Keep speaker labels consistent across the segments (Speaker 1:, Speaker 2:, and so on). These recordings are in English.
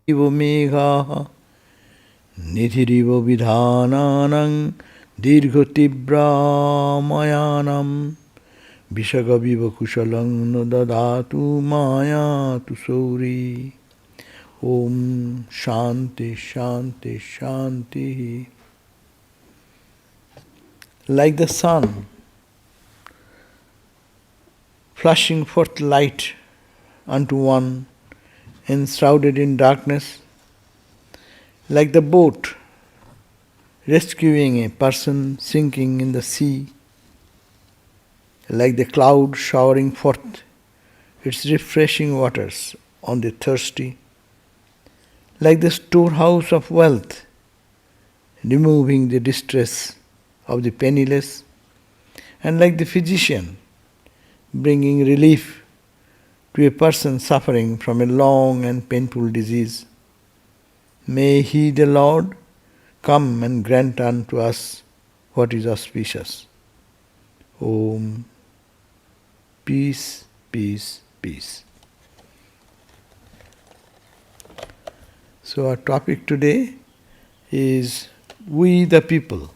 Speaker 1: Ivo megha nithirivo vidhananang dirghotibra mayanam Vishagaviva kushalang no dadatu maya tu sauri. Om Shanti Shanti Shanti. Like the sun, flashing forth light unto one enshrouded in darkness, like the boat rescuing a person sinking in the sea, like the cloud showering forth its refreshing waters on the thirsty, like the storehouse of wealth, removing the distress of the penniless, and like the physician, bringing relief to a person suffering from a long and painful disease. May He, the Lord, come and grant unto us what is auspicious. Om. Peace, peace, peace. So our topic today is we the people.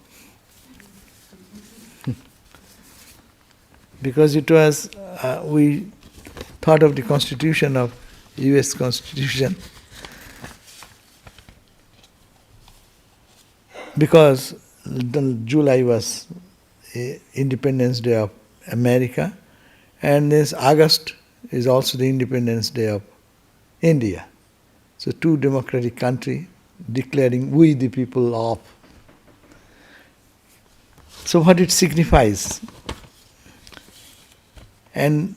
Speaker 1: Because it was, we thought of the constitution of US Constitution, because July was Independence Day of America, and this August is also the Independence Day of India. So two democratic countries declaring we the people of. So what it signifies, and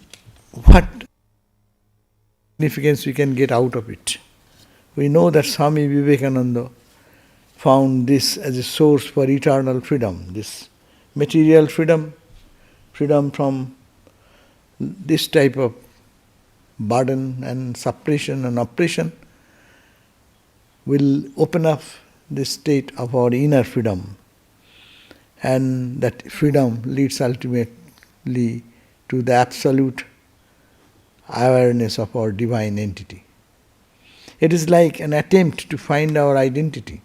Speaker 1: what significance we can get out of it. We know that Swami Vivekananda found this as a source for eternal freedom, this material freedom, freedom from this type of burden and suppression and oppression, will open up the state of our inner freedom. And that freedom leads ultimately to the absolute awareness of our divine entity. It is like an attempt to find our identity.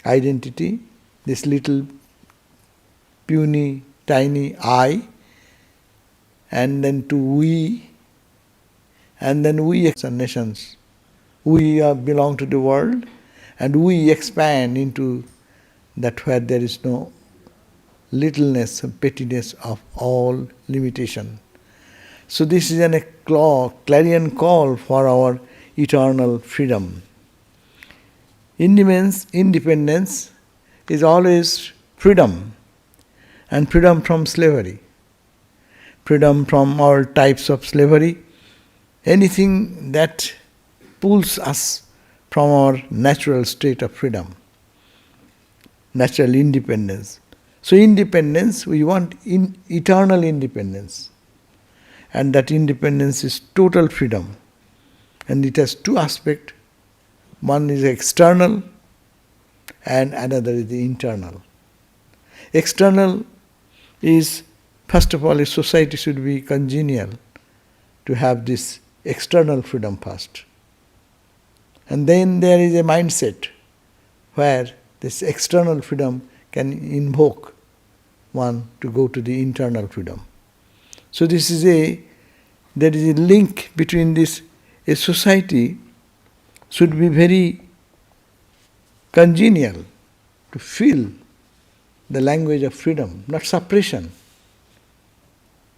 Speaker 1: Identity, this little puny, tiny I, and then to we, and then we as nations. We belong to the world, and we expand into that where there is no littleness and pettiness of all limitation. So this is a clarion call for our eternal freedom. Independence is always freedom, and freedom from slavery, freedom from all types of slavery, anything that pulls us from our natural state of freedom, natural independence. So independence, we want eternal independence. And that independence is total freedom. And it has two aspects. One is external and another is the internal. External is, first of all, a society should be congenial to have this external freedom first. And then there is a mindset where this external freedom can invoke one to go to the internal freedom. So there is a link between this. A society should be very congenial to feel the language of freedom, not suppression,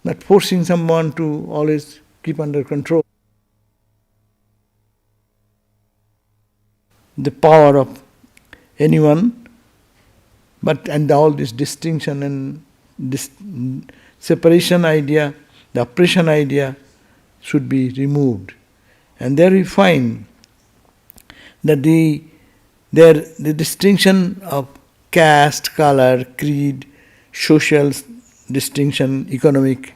Speaker 1: not forcing someone to always keep under control. The power of anyone, and all this distinction and this separation idea, the oppression idea should be removed. And there we find that the distinction of caste, color, creed, social distinction, economic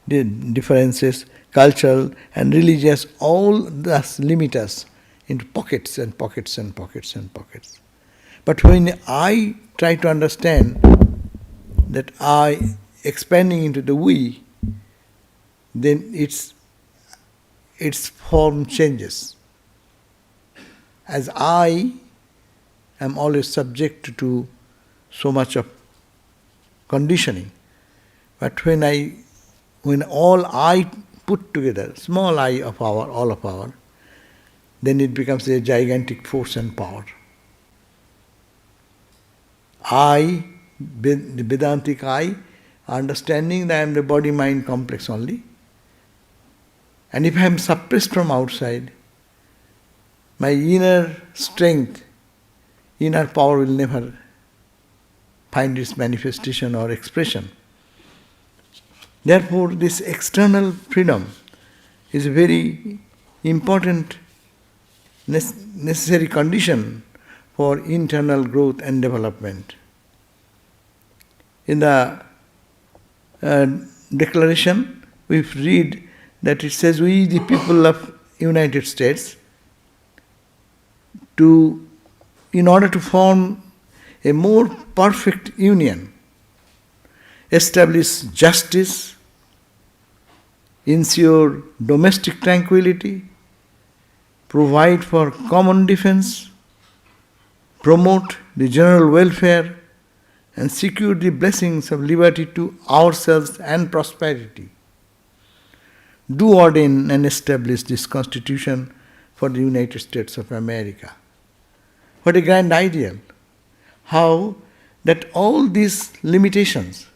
Speaker 1: differences, cultural and religious, all thus limit us into pockets and pockets and pockets and pockets. But when I try to understand that I expanding into the we, then its form changes. as I am always subject to so much of conditioning. But when all I put together, small I of all of our, then it becomes a gigantic force and power. I, the Vedantic I, understanding that I am the body-mind complex only. And if I am suppressed from outside, my inner strength, inner power will never find its manifestation or expression. Therefore, this external freedom is a very important, necessary condition for internal growth and development. In the declaration, we read that it says, we the people of United States, in order to form a more perfect union, establish justice, ensure domestic tranquility, provide for common defense, promote the general welfare, and secure the blessings of liberty to ourselves and prosperity. Do ordain and establish this Constitution for the United States of America. What a grand ideal. How that all these limitations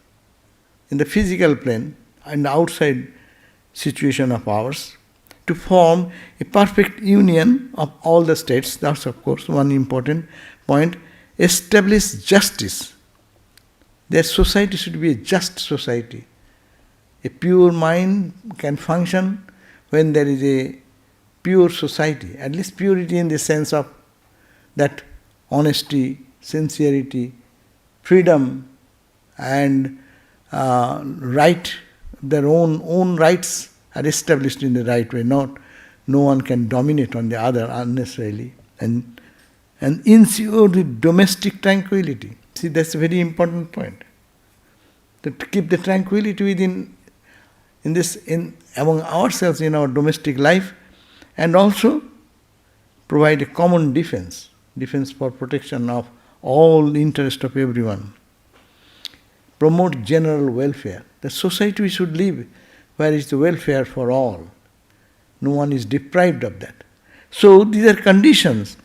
Speaker 1: in the physical plane and the outside situation of ours, to form a perfect union of all the states, that's of course one important point, establish justice. Their society should be a just society. A pure mind can function when there is a pure society, at least purity in the sense of that honesty, sincerity, freedom, and right, their own rights are established in the right way. No one can dominate on the other unnecessarily, and ensure the domestic tranquility. See, that's a very important point. To keep the tranquility within among ourselves in our domestic life, and also provide a common defense for protection of all interest of everyone. Promote general welfare. The society we should live where is the welfare for all. No one is deprived of that. So these are conditions.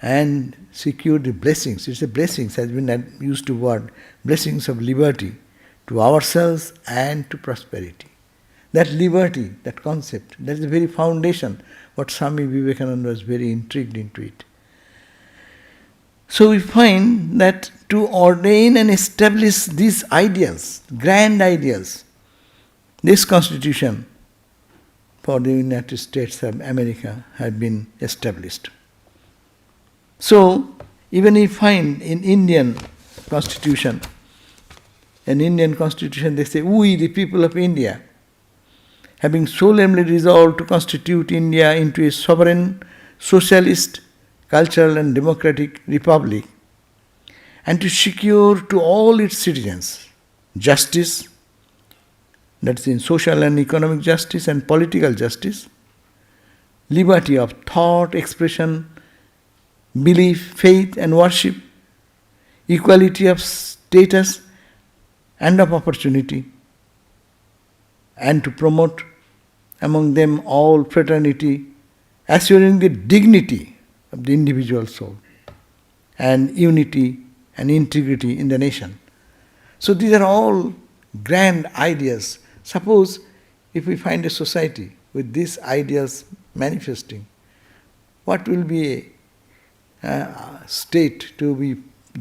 Speaker 1: And secure the blessings. It's a blessings, has been used to word, blessings of liberty to ourselves and to prosperity. That liberty, that concept, that's the very foundation what Swami Vivekananda was very intrigued into it. So we find that to ordain and establish these ideals, grand ideals, this Constitution for the United States of America had been established. So, even if you find in Indian Constitution, they say, we the people of India, having solemnly resolved to constitute India into a sovereign, socialist, cultural and democratic republic, and to secure to all its citizens justice, that's in social and economic justice and political justice, liberty of thought, expression, belief, faith and worship, equality of status and of opportunity, and to promote among them all fraternity, assuring the dignity of the individual soul and unity and integrity in the nation. So these are all grand ideas. Suppose if we find a society with these ideas manifesting, what will be a state to be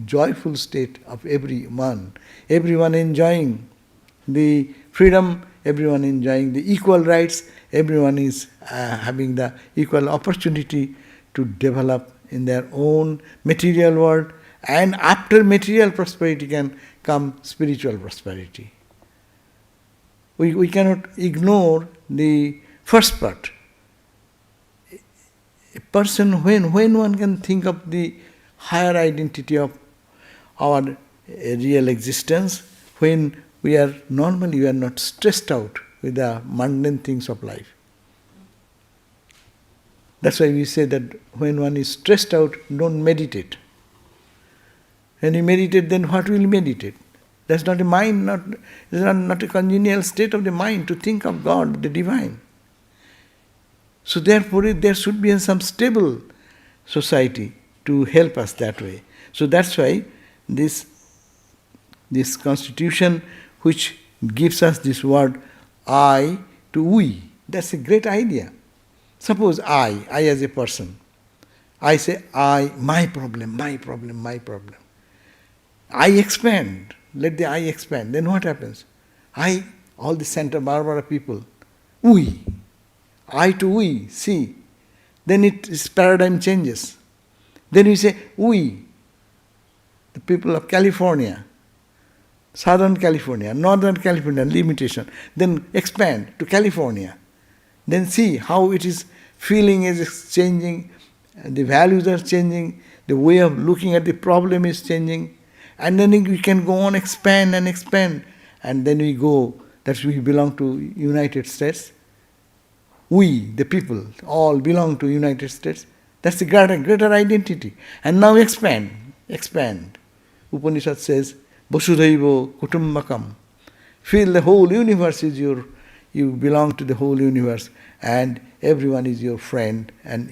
Speaker 1: joyful state of everyone enjoying the freedom, everyone enjoying the equal rights, everyone is having the equal opportunity to develop in their own material world, and after material prosperity can come spiritual prosperity. We cannot ignore the first part. A person, when one can think of the higher identity of our real existence, when we are not stressed out with the mundane things of life. That's why we say that when one is stressed out, don't meditate. When you meditate, then what will you meditate? That's not a mind, not a congenial state of the mind to think of God, the divine. So therefore there should be some stable society to help us that way. So that's why this constitution which gives us this word I to we, that's a great idea. Suppose I as a person, I say my problem. I expand, let the I expand. Then what happens? All the Santa Barbara people, we, I to we, see. Then its paradigm changes. Then we say we, the people of California, Southern California, Northern California, limitation. Then expand to California. Then see how it is, feeling is changing, the values are changing, the way of looking at the problem is changing. And then we can go on expand. And then we go, that we belong to United States. We, the people, all belong to United States. That's the greater identity. And now expand. Upanishad says, Vasudhaiva Kutumbakam. Feel the whole universe is you belong to the whole universe, and everyone is your friend, and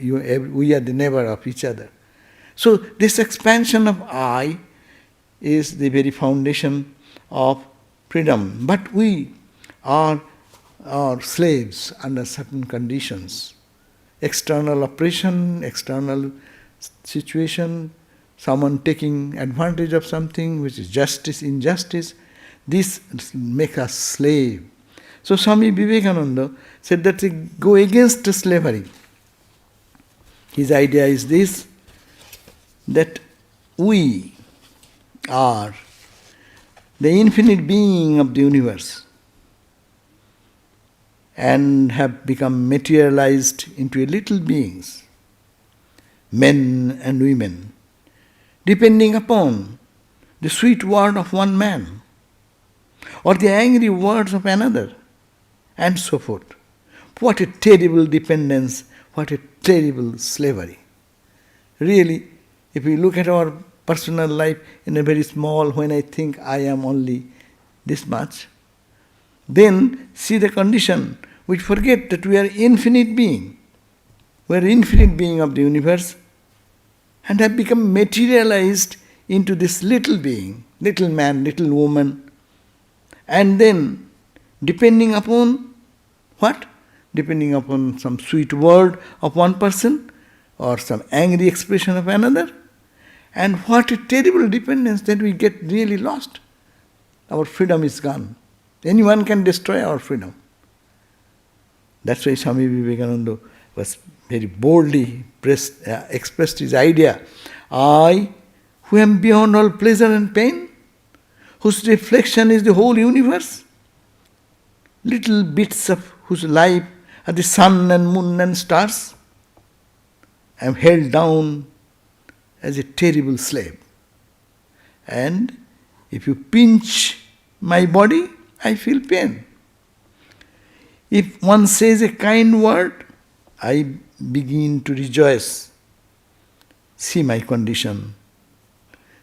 Speaker 1: we are the neighbor of each other. So this expansion of I is the very foundation of freedom. But we are slaves under certain conditions. External oppression, external situation, someone taking advantage of something which is justice, injustice, this make us slave. So Swami Vivekananda said that they go against slavery. His idea is this, that we are the infinite being of the universe and have become materialized into little beings, men and women, depending upon the sweet word of one man or the angry words of another, and so forth. What a terrible dependence, what a terrible slavery. Really, if we look at our personal life in a very small, when I think I am only this much, then see the condition. We forget that we are infinite being. We are infinite being of the universe and have become materialized into this little being, little man, little woman. And then, depending upon what? Depending upon some sweet word of one person or some angry expression of another. And what a terrible dependence that we get really lost. Our freedom is gone. Anyone can destroy our freedom. That's why Swami Vivekananda was very boldly expressed his idea. I, who am beyond all pleasure and pain, whose reflection is the whole universe, little bits of whose life are the sun and moon and stars, I am held down as a terrible slave. And if you pinch my body, I feel pain. If one says a kind word, I begin to rejoice. See my condition.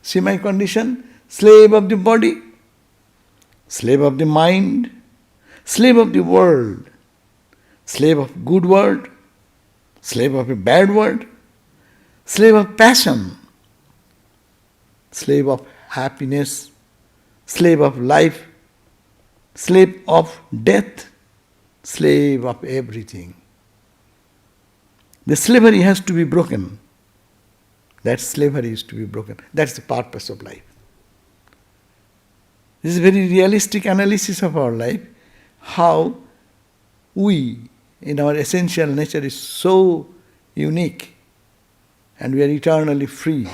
Speaker 1: See my condition, slave of the body, slave of the mind, slave of the world, slave of good word, slave of a bad word, slave of passion, slave of happiness, slave of life, slave of death, slave of everything. The slavery has to be broken. That slavery is to be broken. That's the purpose of life. This is a very realistic analysis of our life, how we, in our essential nature, is so unique and we are eternally free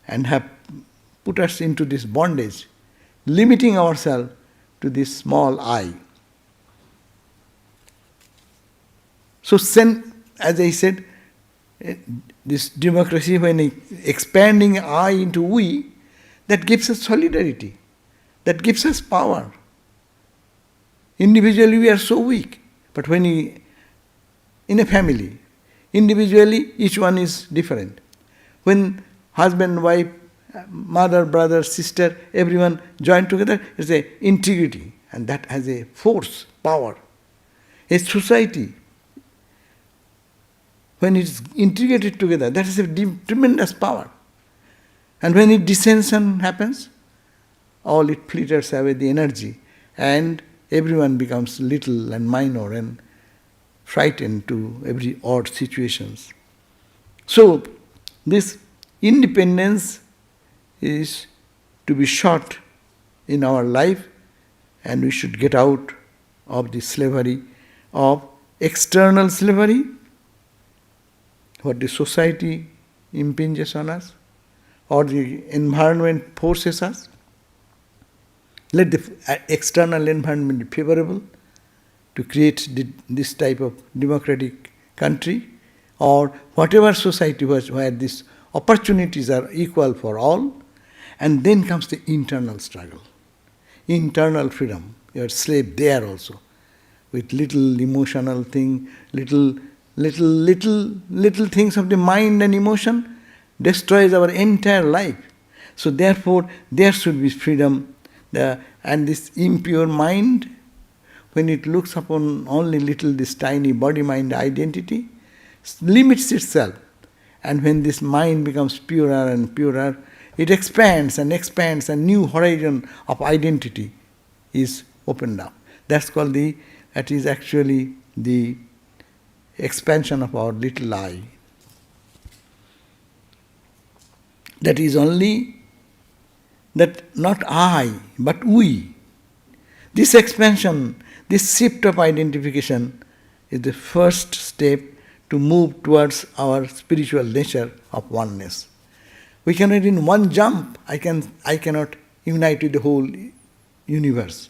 Speaker 1: and have put us into this bondage, limiting ourselves to this small I. So, as I said, this democracy, when expanding I into we, that gives us solidarity, that gives us power. Individually we are so weak, but when we in a family. Individually, each one is different. When husband, wife, mother, brother, sister, everyone join together, it's a integrity, and that has a force, power. A society, when it's integrated together, that is a tremendous power. And when it dissension happens, all it filters away the energy, and everyone becomes little and minor and frightened to every odd situations. So, this independence is to be sought in our life, and we should get out of the slavery of external slavery, what the society impinges on us, or the environment forces us. Let the external environment be favorable to create this type of democratic country, or whatever society where these opportunities are equal for all, and then comes the internal struggle, internal freedom. You are slave there also, with little emotional thing, little things of the mind and emotion destroys our entire life. So therefore, there should be freedom. And this impure mind, when it looks upon only this tiny body-mind identity, limits itself. And when this mind becomes purer and purer, it expands, and new horizon of identity is opened up. That is actually the expansion of our little I. That is only that not I, but we. This expansion, this shift of identification is the first step to move towards our spiritual nature of oneness. We cannot in one jump, I cannot unite with the whole universe.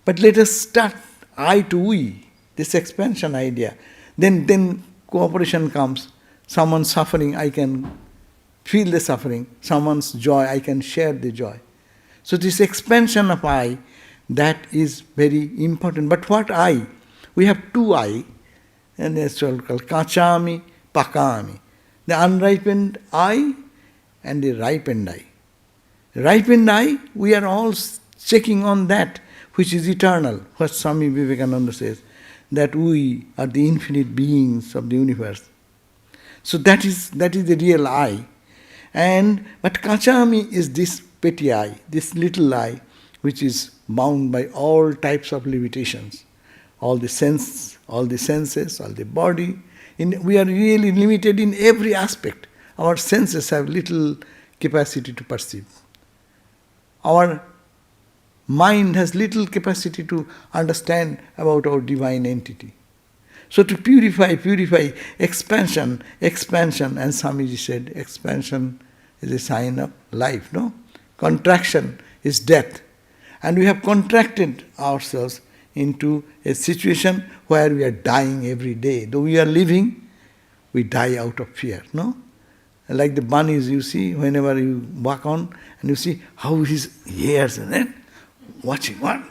Speaker 1: But let us start I to we, this expansion idea. Then cooperation comes. Someone's suffering, I can feel the suffering. Someone's joy, I can share the joy. So this expansion of I, that is very important. But what I? We have two I, and it's called kachami, pakami. The unripened I and the ripened I. Ripened I, we are all checking on that which is eternal. What Swami Vivekananda says, that we are the infinite beings of the universe. So that is the real I. But kachami is this petty I, this little I, which is bound by all types of limitations. All the senses, all the body. We are really limited in every aspect. Our senses have little capacity to perceive. Our mind has little capacity to understand about our divine entity. So to purify, expansion, and Swamiji said, expansion is a sign of life, no? Contraction is death. And we have contracted ourselves into a situation where we are dying every day. Though we are living, we die out of fear, no? Like the bunnies you see, whenever you walk on, and you see how his ears and then watching, what?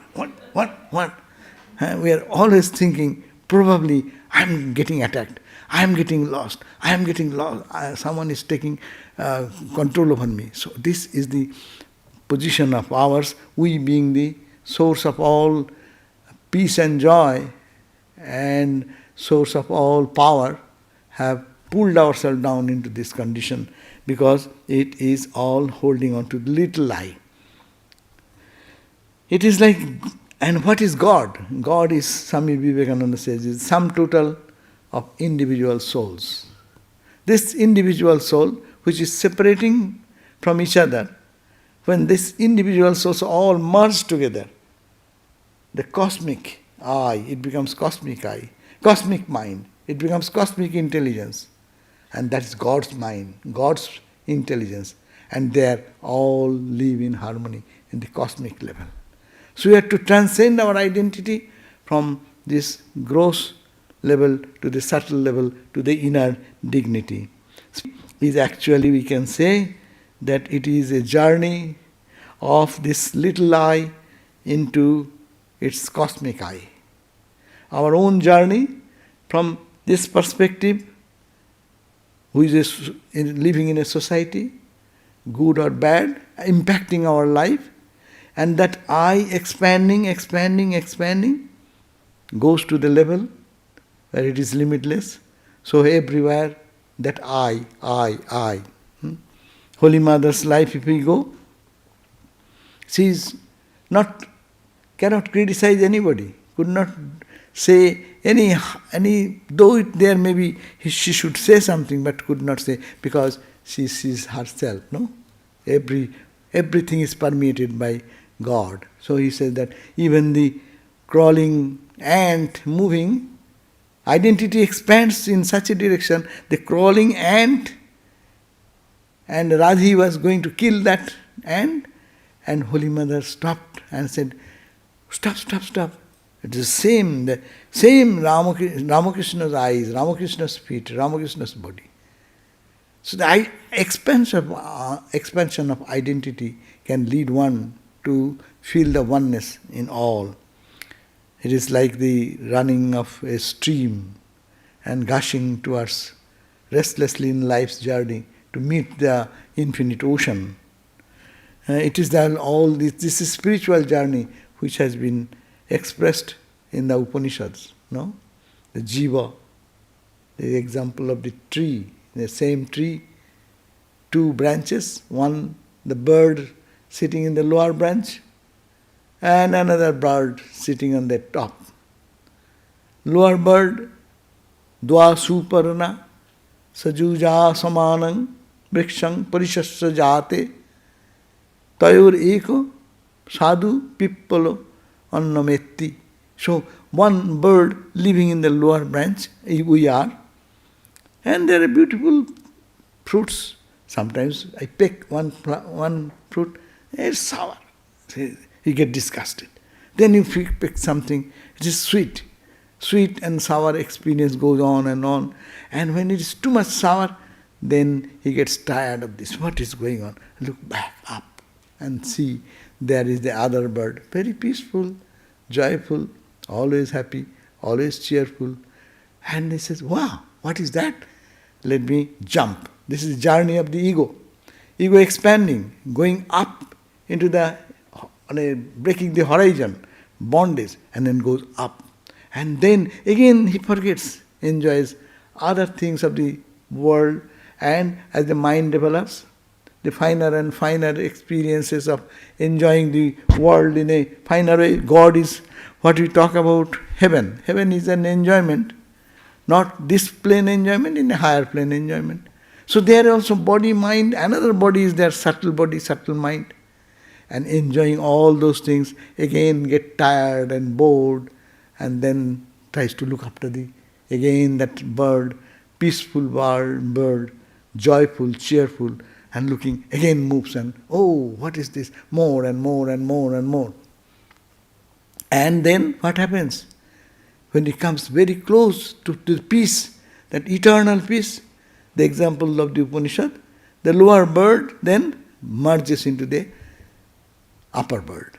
Speaker 1: We are always thinking, probably I am getting attacked, I am getting lost, someone is taking control over me. So this is the position of ours, we being the source of all peace and joy and source of all power, have pulled ourselves down into this condition because it is all holding on to the little I. It is like, and what is God? God is, Swami Vivekananda says, is sum total of individual souls. This individual soul, which is separating from each other, when these individual souls all merge together, the cosmic I, it becomes cosmic I, cosmic mind, it becomes cosmic intelligence. And that is God's mind, God's intelligence. And they all live in harmony in the cosmic level. So we have to transcend our identity from this gross level to the subtle level to the inner dignity. So is actually, we can say, that it is a journey of this little I into its cosmic I. Our own journey from this perspective, who is living in a society, good or bad, impacting our life, and that I expanding, goes to the level where it is limitless. So everywhere that I. Holy Mother's life, if we go, she is cannot criticize anybody, could not say any though there may be she should say something, but could not say, because she sees herself, no? Everything is permeated by God. So he says that even the crawling ant moving, identity expands in such a direction, the crawling ant, and Radhi was going to kill that ant, and Holy Mother stopped and said, stop. It is the same Ramakrishna's eyes, Ramakrishna's feet, Ramakrishna's body. So the expansion of identity can lead one to feel the oneness in all. It is like the running of a stream and gushing towards restlessly in life's journey to meet the infinite ocean. It is this is spiritual journey which has been expressed in the Upanishads. No? The jiva, the example of the tree, the same tree, two branches, one the bird sitting in the lower branch, and another bird sitting on the top. Lower bird, dva suparna, sajuja samanang, vrikshang parishasya jate, tayor eko, sadhu pippalo annametti. So one bird living in the lower branch, we are, and there are beautiful fruits. Sometimes I pick one fruit, it's sour. You get disgusted. Then you pick something, it is sweet. Sweet and sour experience goes on. And when it is too much sour, then he gets tired of this. What is going on? Look back up and see there is the other bird. Very peaceful, joyful, always happy, always cheerful. And he says, wow, what is that? Let me jump. This is the journey of the ego. Ego expanding, going up into breaking the horizon, bondage, and then goes up. And then again he forgets, enjoys other things of the world, and as the mind develops, the finer and finer experiences of enjoying the world in a finer way. God is what we talk about heaven. Heaven is an enjoyment, not this plane enjoyment, in a higher plane enjoyment. So there also body, mind, another body is there, subtle body, subtle mind. And enjoying all those things, again get tired and bored, and then tries to look after again that bird, peaceful bird, joyful, cheerful, and looking, again moves and, oh, what is this? More and more and more and more. And then what happens? When it comes very close to the peace, that eternal peace, the example of the Upanishad, the lower bird then merges into the upper bird.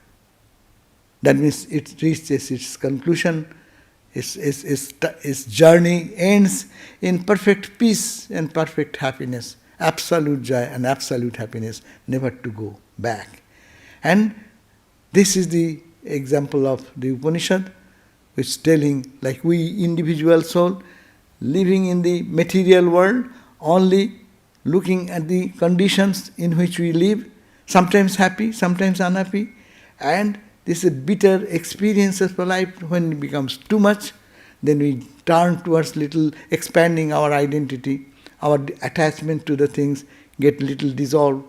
Speaker 1: That means it reaches its conclusion, its journey ends in perfect peace and perfect happiness, absolute joy and absolute happiness, never to go back. And this is the example of the Upanishad, which is telling, like we individual soul, living in the material world, only looking at the conditions in which we live, sometimes happy, sometimes unhappy, and this is bitter experiences for life. When it becomes too much, then we turn towards little expanding our identity, our attachment to the things get little dissolved,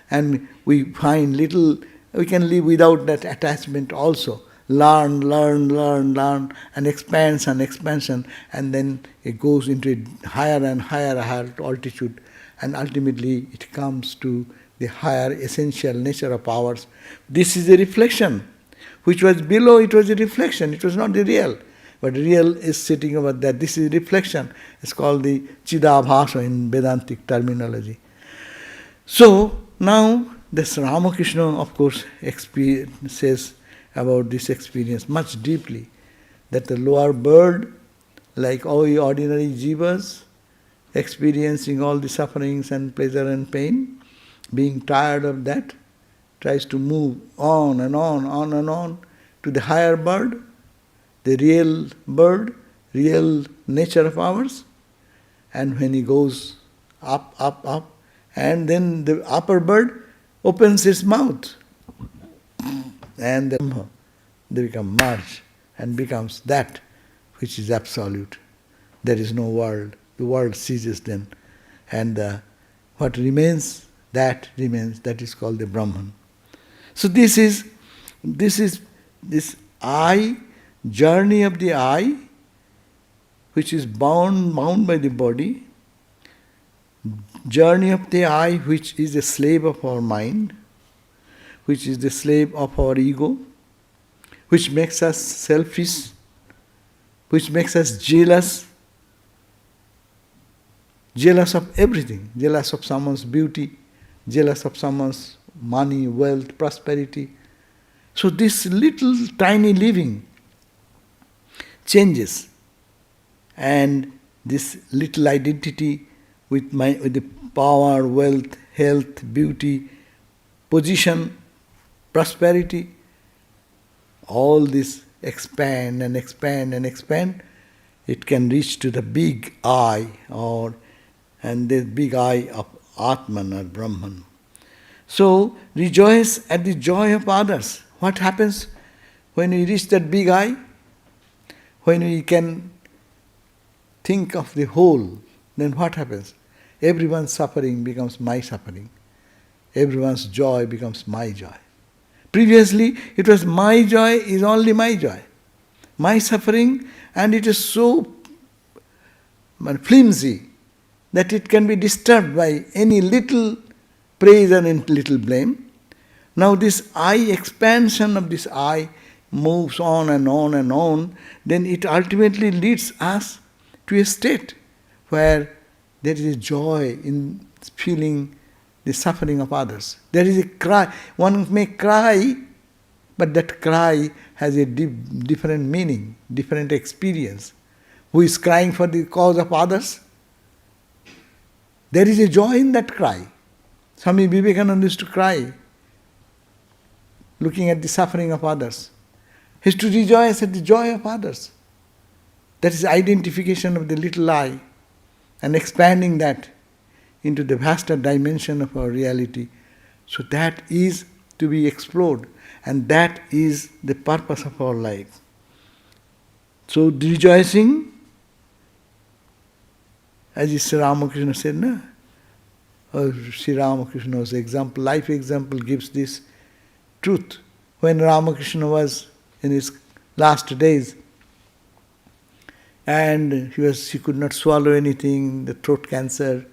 Speaker 1: and we find little, we can live without that attachment also. Learn, and expansion, and then it goes into a higher and higher altitude, and ultimately it comes to the higher essential nature of ours. This is a reflection. Which was below, it was a reflection, it was not the real. But real is sitting over there. This is reflection. It's called the Chidabhasa in Vedantic terminology. So now this Ramakrishna, of course, says about this experience much deeply, that the lower bird, like all the ordinary jivas, experiencing all the sufferings and pleasure and pain, being tired of that, tries to move on and on to the higher bird, real nature of ours. And when he goes up, and then the upper bird opens its mouth, and they become merged and becomes that which is absolute. There is no world. The world ceases then. And what remains, that is called the Brahman. So this is this I, journey of the I, which is bound by the body, journey of the I, which is a slave of our mind, which is the slave of our ego, which makes us selfish, which makes us jealous of everything, jealous of someone's beauty, jealous of someone's money, wealth, prosperity. So this little tiny living changes, and this little identity with the power, wealth, health, beauty, position, prosperity, all this expand and expand and expand. It can reach to the big I, and the big I of Atman or Brahman. So rejoice at the joy of others. What happens when we reach that big I? When we can think of the whole, then what happens? Everyone's suffering becomes my suffering. Everyone's joy becomes my joy. Previously, it was my joy is only my joy. My suffering, and it is so flimsy that it can be disturbed by any little praise and little blame. Now this I, expansion of this I, moves on and on and on, then it ultimately leads us to a state where there is a joy in feeling the suffering of others. There is a cry. One may cry, but that cry has a different meaning, different experience. Who is crying for the cause of others? There is a joy in that cry. Swami Vivekananda used to cry, looking at the suffering of others. He used to rejoice at the joy of others. That is identification of the little I, and expanding that into the vaster dimension of our reality. So that is to be explored, and that is the purpose of our life. So the rejoicing, as Sri Ramakrishna said, no? Or Sri Ramakrishna's example, life example gives this truth. When Ramakrishna was in his last days, and he could not swallow anything, the throat cancer,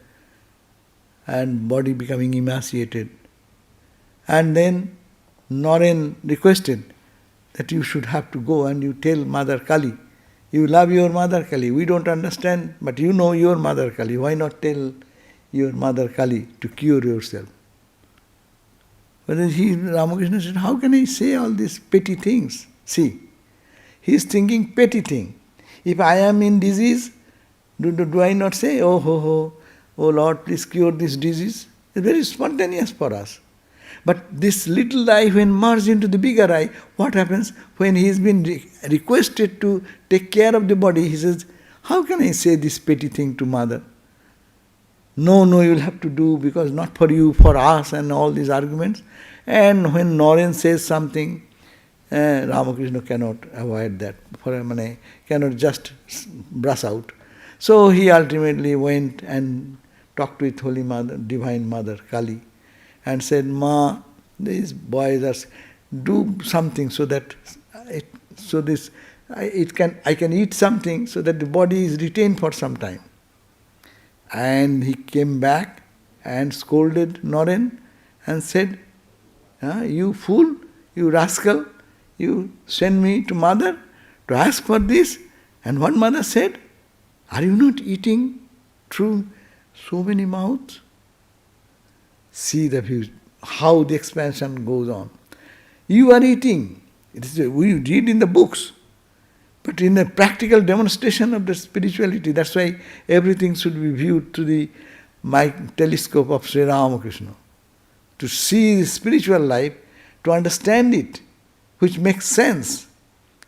Speaker 1: and body becoming emaciated. And then Naren requested that you should have to go and you tell Mother Kali, you love your Mother Kali, we don't understand, but you know your Mother Kali, why not tell your Mother Kali to cure yourself? But then Ramakrishna said, how can I say all these petty things? See, he is thinking petty thing. If I am in disease, do I not say, oh Lord, please cure this disease? It's very spontaneous for us. But this little I, when merged into the bigger I, what happens? When he has been requested to take care of the body, he says, how can I say this petty thing to Mother? No, you'll have to do, because not for you, for us, and all these arguments. And when Naren says something, Ramakrishna cannot avoid that, cannot just brush out. So he ultimately went and talked with Holy Mother, Divine Mother, Kali, and said, Ma, these boys are, do something so that I can eat something so that the body is retained for some time. And he came back and scolded Naren and said, you fool, you rascal, you send me to Mother to ask for this. And what Mother said, are you not eating through so many mouths? See the view, how the expansion goes on. You are eating. We read in the books. But in a practical demonstration of the spirituality, that's why everything should be viewed through the telescope of Sri Ramakrishna. To see the spiritual life, to understand it, which makes sense,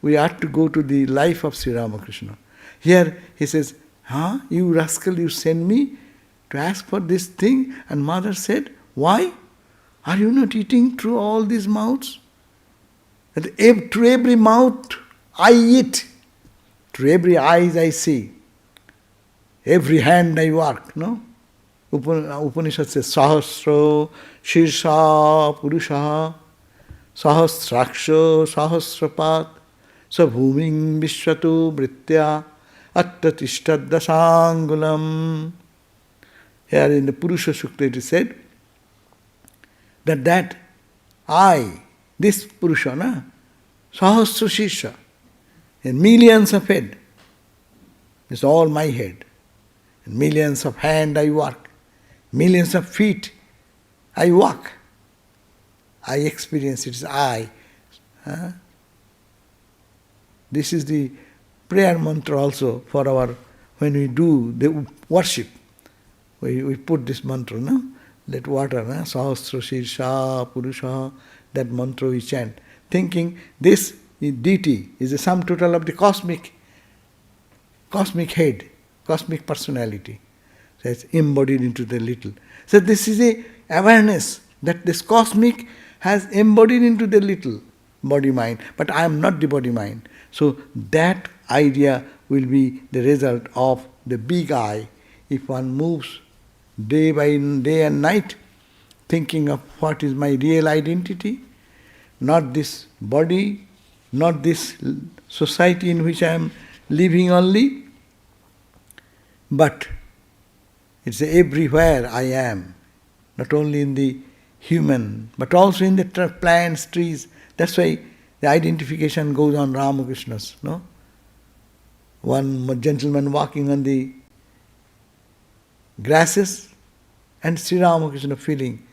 Speaker 1: we have to go to the life of Sri Ramakrishna. Here he says, you rascal, you send me to ask for this thing? And mother said, why? Are you not eating through all these mouths? Through every mouth I eat, through every eyes I see, every hand I work, no? Upanishad says, Sahasra, Shirsha, Purusha, Sahasraksha, Sahasrapat, Sabhuming Vishwatu, Britya, Attatishtat Dasangulam. Here in the Purusha Sukta it is said that I, this Purusha, Sahasra Shirsha, and millions of head, it's all my head. And millions of hand I work, millions of feet I walk. I experience it as I. This is the prayer mantra also for when we do the worship. We put this mantra, no? Let water, Sahasra Shirsha Purusha, that mantra we chant, thinking this deity is the sum total of the cosmic head, cosmic personality. So it's embodied into the little. So this is a awareness that this cosmic has embodied into the little body-mind, but I am not the body-mind. So that idea will be the result of the big I. If one moves day by day and night, thinking of what is my real identity, not this body, not this society in which I am living only, but it's everywhere I am, not only in the human, but also in the plants, trees. That's why the identification goes on Ramakrishna's, no? One gentleman walking on the grasses and Sri Ramakrishna feeling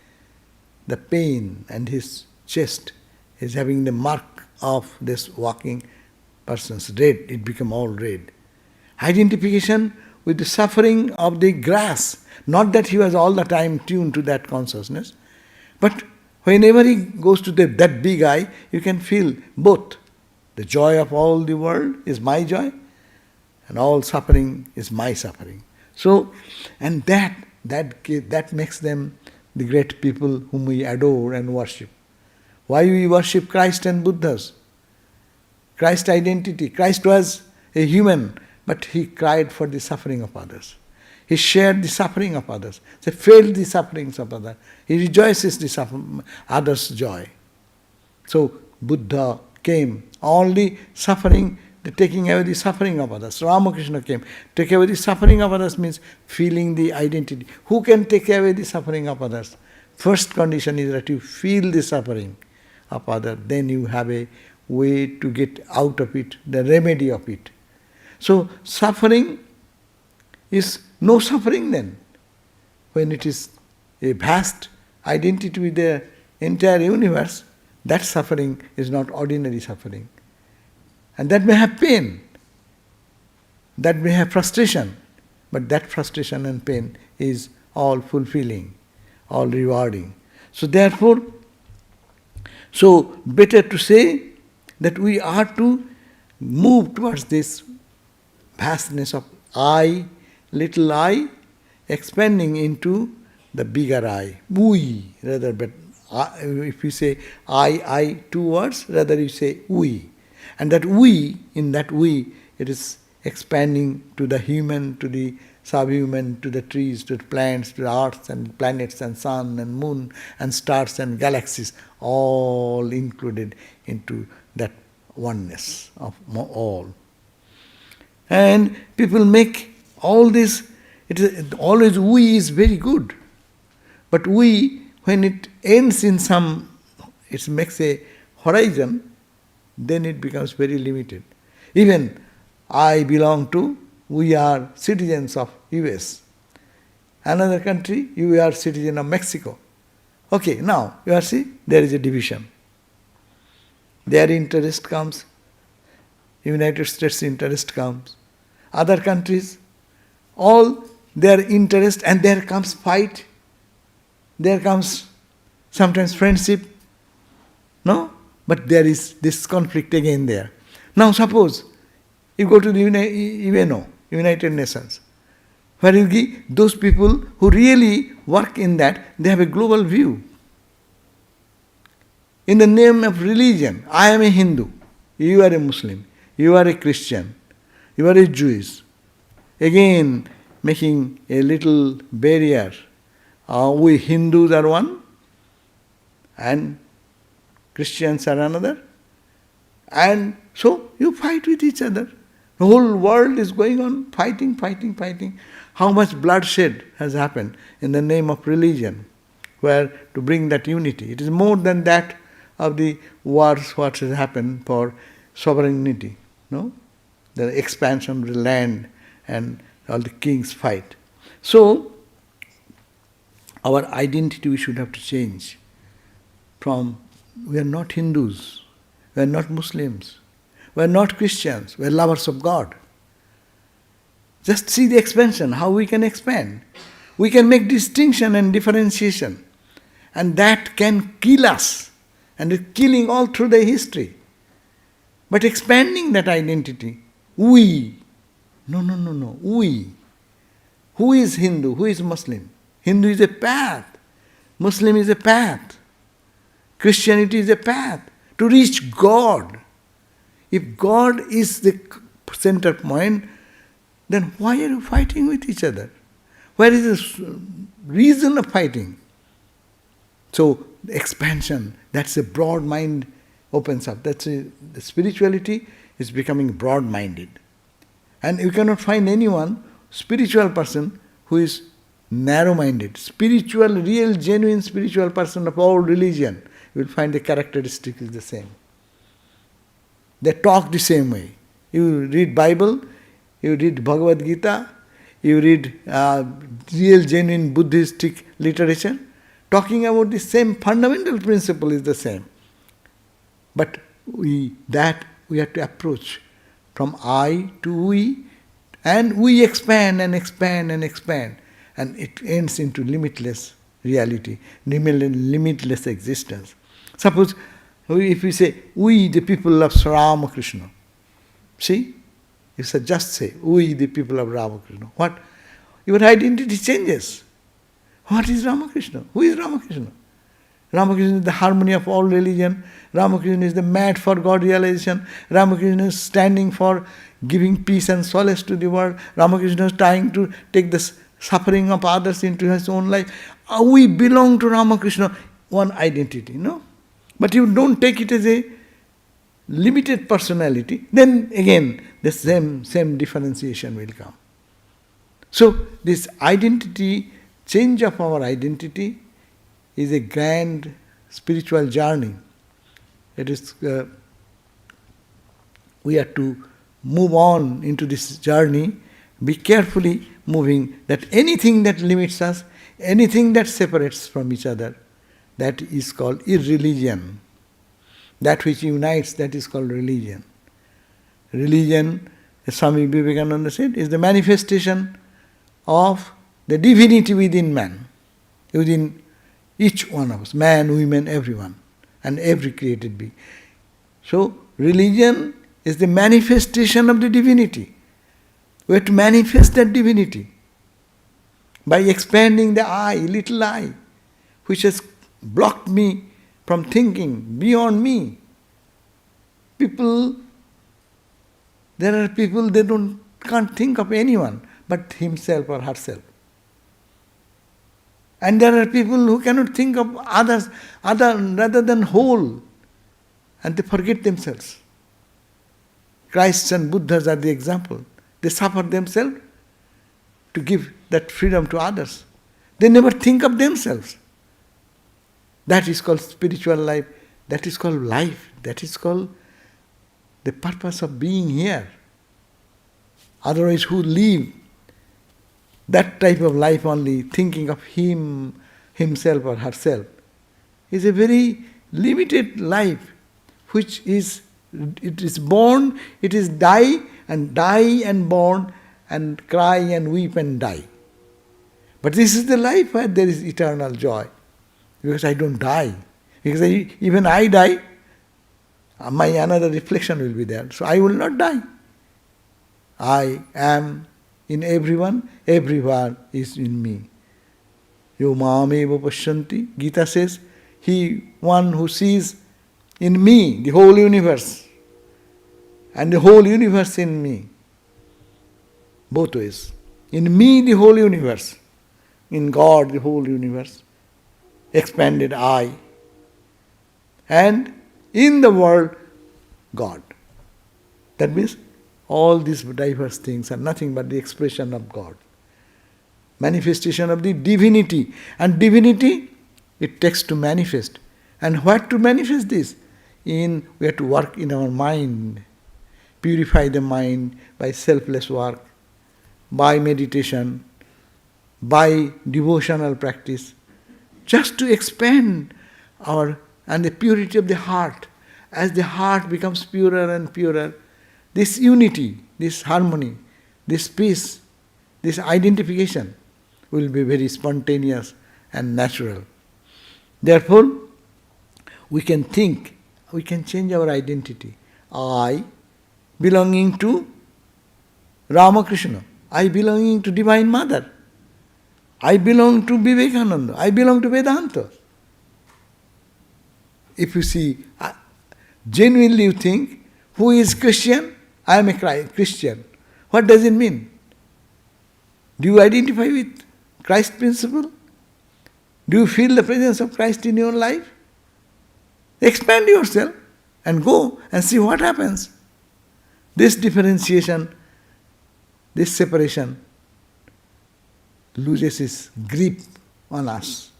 Speaker 1: the pain and his chest is having the mark of this walking person's red, it become all red. Identification with the suffering of the grass, not that he was all the time tuned to that consciousness, but whenever he goes to that big I, you can feel both. The joy of all the world is my joy, and all suffering is my suffering. So, and that makes them the great people whom we adore and worship. Why we worship Christ and Buddhas? Christ identity. Christ was a human, but he cried for the suffering of others. He shared the suffering of others. He felt the sufferings of others. He rejoices the others' joy. So Buddha came only suffering, taking away the suffering of others. Ramakrishna came. Take away the suffering of others means feeling the identity. Who can take away the suffering of others? First condition is that you feel the suffering of others. Then you have a way to get out of it, the remedy of it. So suffering is no suffering then. When it is a vast identity with the entire universe, that suffering is not ordinary suffering. And that may have pain, that may have frustration, but that frustration and pain is all fulfilling, all rewarding. So therefore, better to say that we are to move towards this vastness of I, little I, expanding into the bigger I. We, rather, but if you say I, two words, rather you say we. And that we, in that we, it is expanding to the human, to the subhuman, to the trees, to the plants, to the earth and planets and sun and moon and stars and galaxies, all included into that oneness of all. And people make all this, always we is very good. But we, when it ends in it makes a horizon, then it becomes very limited. Even I belong to, we are citizens of US. Another country, you are citizen of Mexico. Okay, now, you see, there is a division. Their interest comes. United States interest comes. Other countries, all their interest, and there comes fight. There comes sometimes friendship. No? But there is this conflict again there. Now suppose you go to the UNO, United Nations, where you give those people who really work in that, they have a global view. In the name of religion, I am a Hindu, you are a Muslim, you are a Christian, you are a Jewish. Again, making a little barrier. We Hindus are one, and Christians are another. And so you fight with each other. The whole world is going on fighting, fighting, fighting. How much bloodshed has happened in the name of religion, where to bring that unity. It is more than that of the wars what has happened for sovereignty. No? The expansion of the land and all the kings fight. So, our identity we should have to change from, we are not Hindus, we are not Muslims, we are not Christians, we are lovers of God. Just see the expansion, how we can expand. We can make distinction and differentiation, and that can kill us, and it's killing all through the history. But expanding that identity, we, no, we. Who is Hindu? Who is Muslim? Hindu is a path. Muslim is a path. Christianity is a path to reach God. If God is the center point, then why are you fighting with each other? Where is the reason of fighting? So, expansion, that's a broad mind opens up. The spirituality is becoming broad-minded. And you cannot find anyone, spiritual person, who is narrow-minded. Spiritual, real, genuine spiritual person of all religion, you will find the characteristic is the same. They talk the same way. You read Bible, you read Bhagavad Gita, you read real, genuine Buddhistic literature, talking about the same fundamental principle is the same. But we have to approach from I to we, and we expand and expand and expand, and it ends into limitless reality, limitless existence. Suppose if we say, we the people of Sri Ramakrishna, see? You just say, we the people of Ramakrishna. What? Your identity changes. What is Ramakrishna? Who is Ramakrishna? Ramakrishna is the harmony of all religion. Ramakrishna is the mad for God realization. Ramakrishna is standing for giving peace and solace to the world. Ramakrishna is trying to take the suffering of others into his own life. We belong to Ramakrishna, one identity, no? But you don't take it as a limited personality, then again the same differentiation will come. So this identity, change of our identity is a grand spiritual journey. It is we have to move on into this journey, be carefully moving, that anything that limits us, anything that separates from each other, that is called irreligion. That which unites, that is called religion. Religion, as Swami Vivekananda said, is the manifestation of the divinity within man, within each one of us, man, women, everyone, and every created being. So, religion is the manifestation of the divinity. We have to manifest that divinity by expanding the I, little I, which has blocked me from thinking beyond me. There are people, they can't think of anyone but himself or herself. And there are people who cannot think of others rather than whole, and they forget themselves. Christ and Buddhas are the example. They suffer themselves to give that freedom to others. They never think of themselves. That is called spiritual life. That is called life. That is called the purpose of being here. Otherwise, who live that type of life only, thinking of him, himself or herself, is a very limited life, which is It is born, it is die and born and cry and weep and die. But this is the life where there is eternal joy. Because I don't die. Because even I die, my another reflection will be there. So I will not die. I am in everyone, everywhere is in me. Yo mameva pashyanti, Gita says, one who sees in me the whole universe, and the whole universe in me. Both ways. In me the whole universe, in God the whole universe, expanded I, and in the world God. That means all these diverse things are nothing but the expression of God. Manifestation of the divinity. And divinity, it takes to manifest. And what to manifest this? We have to work in our mind, purify the mind by selfless work, by meditation, by devotional practice, just to expand and the purity of the heart. As the heart becomes purer and purer, this unity, this harmony, this peace, this identification will be very spontaneous and natural. Therefore, we can think, we can change our identity. I belonging to Ramakrishna. I belonging to Divine Mother. I belong to Vivekananda. I belong to Vedanta. If you see, genuinely you think, who is Christian? I am a Christian. What does it mean? Do you identify with Christ principle? Do you feel the presence of Christ in your life? Expand yourself and go and see what happens. This differentiation, this separation loses its grip on us.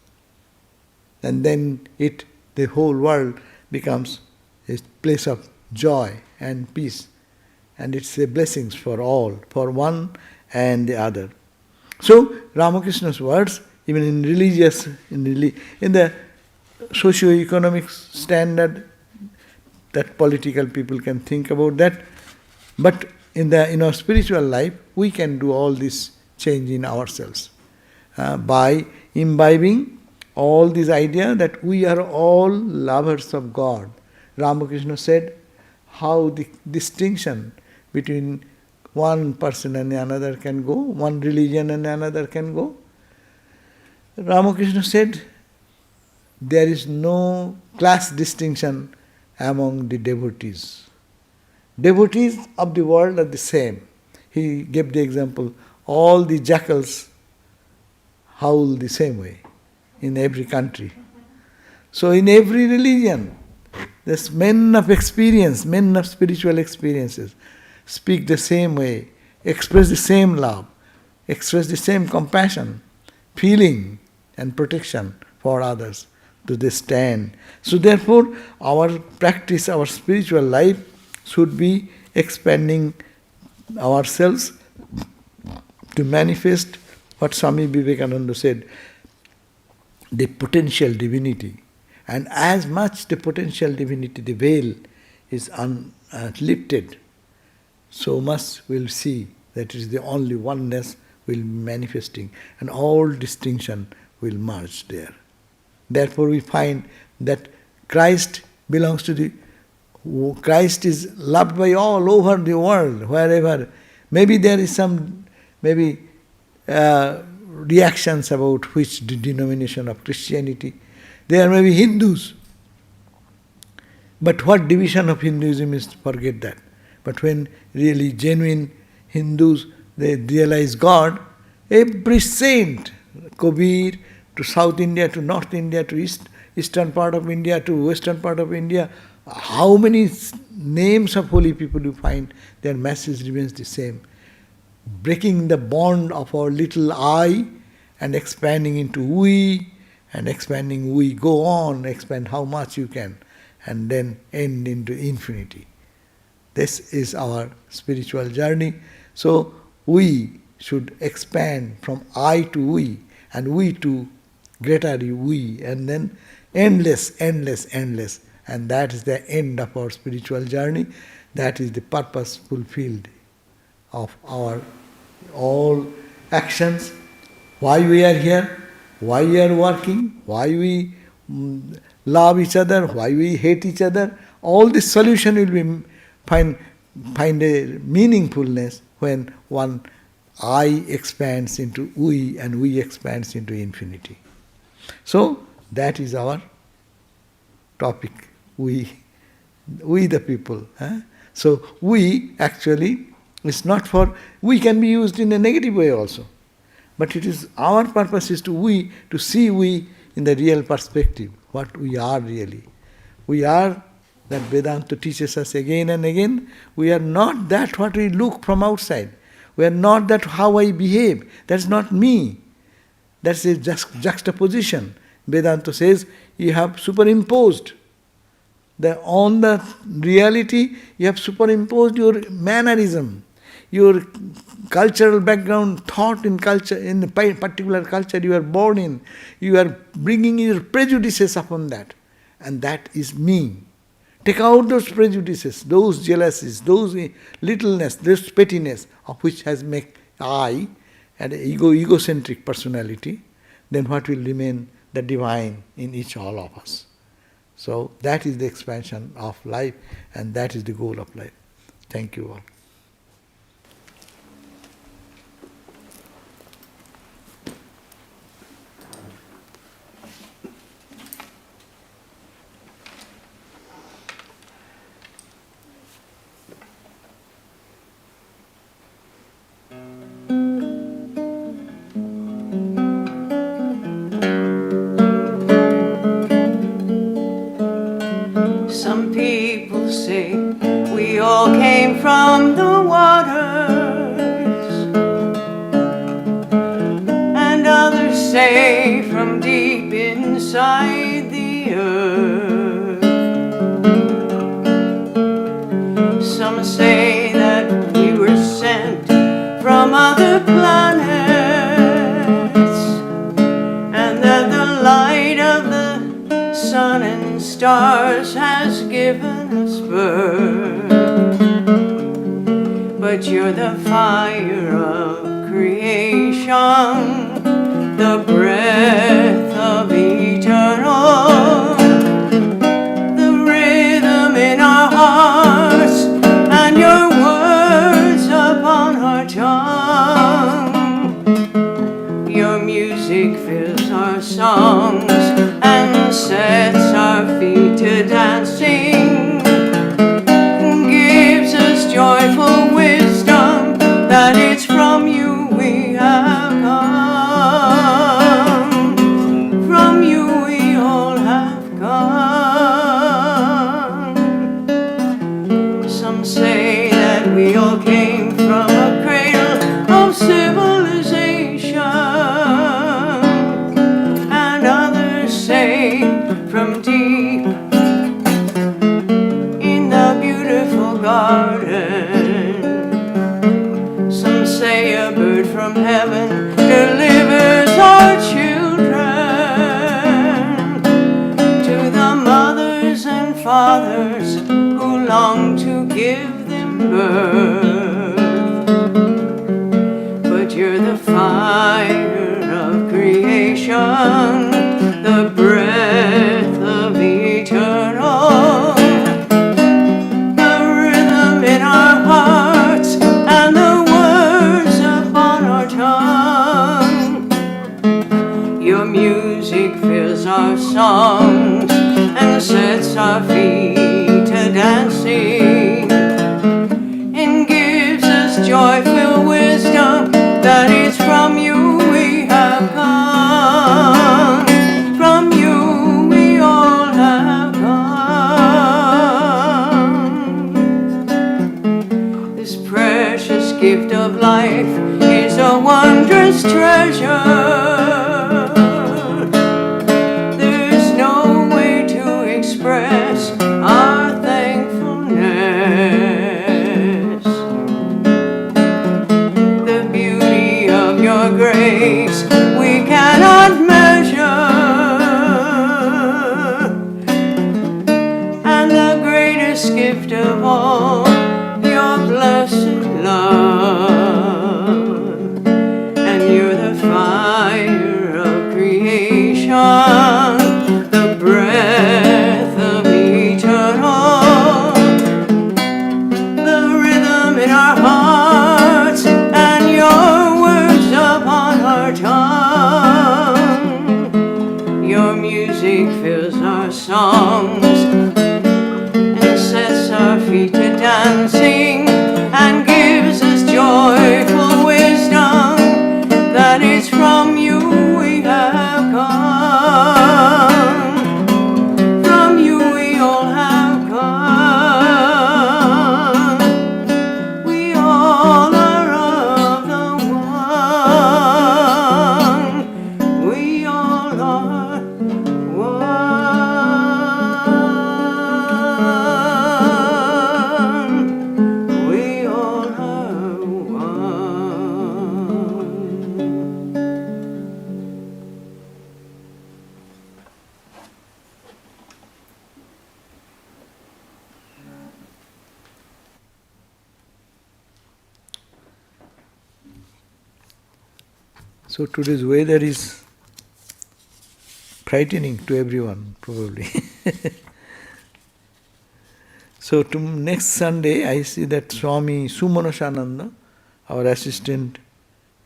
Speaker 1: And then the whole world becomes a place of joy and peace. And it's a blessings for all, for one and the other. So Ramakrishna's words, even in the socio-economic standard, that political people can think about that. But in our spiritual life, we can do all this change in ourselves by imbibing all this idea that we are all lovers of God. Ramakrishna said how the distinction between one person and another can go, one religion and another can go. Ramakrishna said there is no class distinction among the devotees. Devotees of the world are the same. He gave the example, all the jackals howl the same way in every country. So in every religion, there's men of experience, men of spiritual experiences, speak the same way, express the same love, express the same compassion, feeling and protection for others. Do they stand? So therefore, our practice, our spiritual life should be expanding ourselves to manifest what Swami Vivekananda said, the potential divinity. And as much the potential divinity, the veil is lifted, so much we'll see that it is the only oneness will be manifesting, and all distinction will merge there. Therefore we find that Christ Christ is loved by all over the world, wherever. Maybe there is some reactions about which denomination of Christianity. There may be Hindus. But what division of Hinduism is, forget that. But when really genuine Hindus, they realize God, every saint, Kabir, to South India, to North India, to eastern part of India, to western part of India, how many names of holy people you find, their message remains the same. Breaking the bond of our little I and expanding into we, and expanding we, go on, expand how much you can, and then end into infinity. This is our spiritual journey. So we should expand from I to we, and we to greater we, and then endless, endless, endless. And that is the end of our spiritual journey. That is the purpose fulfilled of our all actions. Why we are here, why we are working, why we love each other, why we hate each other. All this solution will be find a meaningfulness when one I expands into we and we expands into infinity. So that is our topic. We the people. So we actually, it's not for, we can be used in a negative way also. But it is, our purpose is to see we in the real perspective, what we are really. We are, that Vedanta teaches us again and again, we are not that what we look from outside. We are not that how I behave. That's not me. That's a juxtaposition. Vedanta says you have superimposed. On the reality, you have superimposed your mannerism, your cultural background, thought in culture, in a particular culture you are born in. You are bringing your prejudices upon that. And that is me. Take out those prejudices, those jealousies, those littleness, those pettiness, of which has made I and egocentric personality. Then what will remain? The divine in each all of us. So that is the expansion of life, and that is the goal of life. Thank you all.
Speaker 2: Some people say we all came from the waters, and others say from deep inside the earth. Some say that we were sent from other planets, and that the light of the sun and stars has given us birth. But you're the fire of creation, the breath of eternal, the rhythm in our hearts, and your words upon our tongue. Your music fills our songs and sets our feet to dancing, gives us joyful wisdom that it's from you we have come. From you we all have come. Some say that we all came from a cradle of civilization, and others say from deep in the beautiful garden. Some say a bird from heaven delivers our children to the mothers and fathers who long to give them birth. But you're the fire of creation, the breath of eternal, the rhythm in our hearts, and the words upon our tongue. Your music fills our songs and sets our feet to dancing, and gives us joy-filled wisdom that is from you we have come. From you we all have come. This precious gift of life is a wondrous treasure. There's no way to express our thankfulness. The beauty of your grace we cannot measure.
Speaker 1: So today's weather is frightening to everyone, probably. So to next Sunday, I see that Swami Sumanashananda, our assistant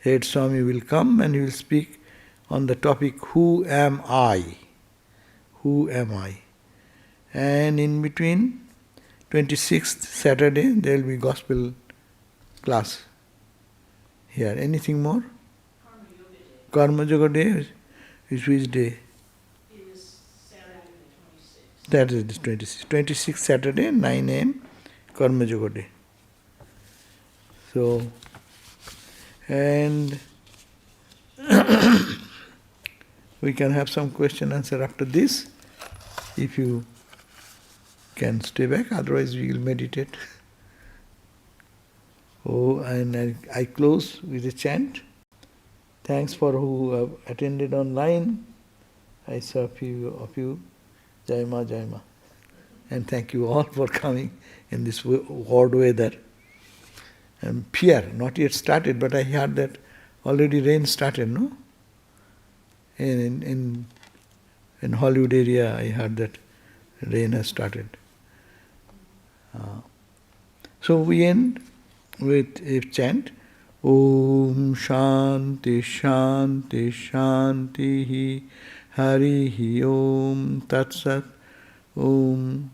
Speaker 1: head Swami, will come and he will speak on the topic, Who am I? Who am I? And in between, 26th Saturday, there will be gospel class here. Anything more? Karma Yoga Day is which day?
Speaker 3: It was Saturday the 26th.
Speaker 1: That is the 26th. 26th Saturday, 9 a.m. Karma Yoga Day. So, and we can have some question answer after this, if you can stay back, otherwise we will meditate. Oh, and I close with a chant. Thanks for who have attended online. I saw a few of you. Jai Ma, Jai Ma. And thank you all for coming in this hot weather. And fear, not yet started, but I heard that already rain started, no? In Hollywood area, I heard that rain has started. So we end with a chant. Om Shanti Shanti Shanti Harihi Om Tat Sat Om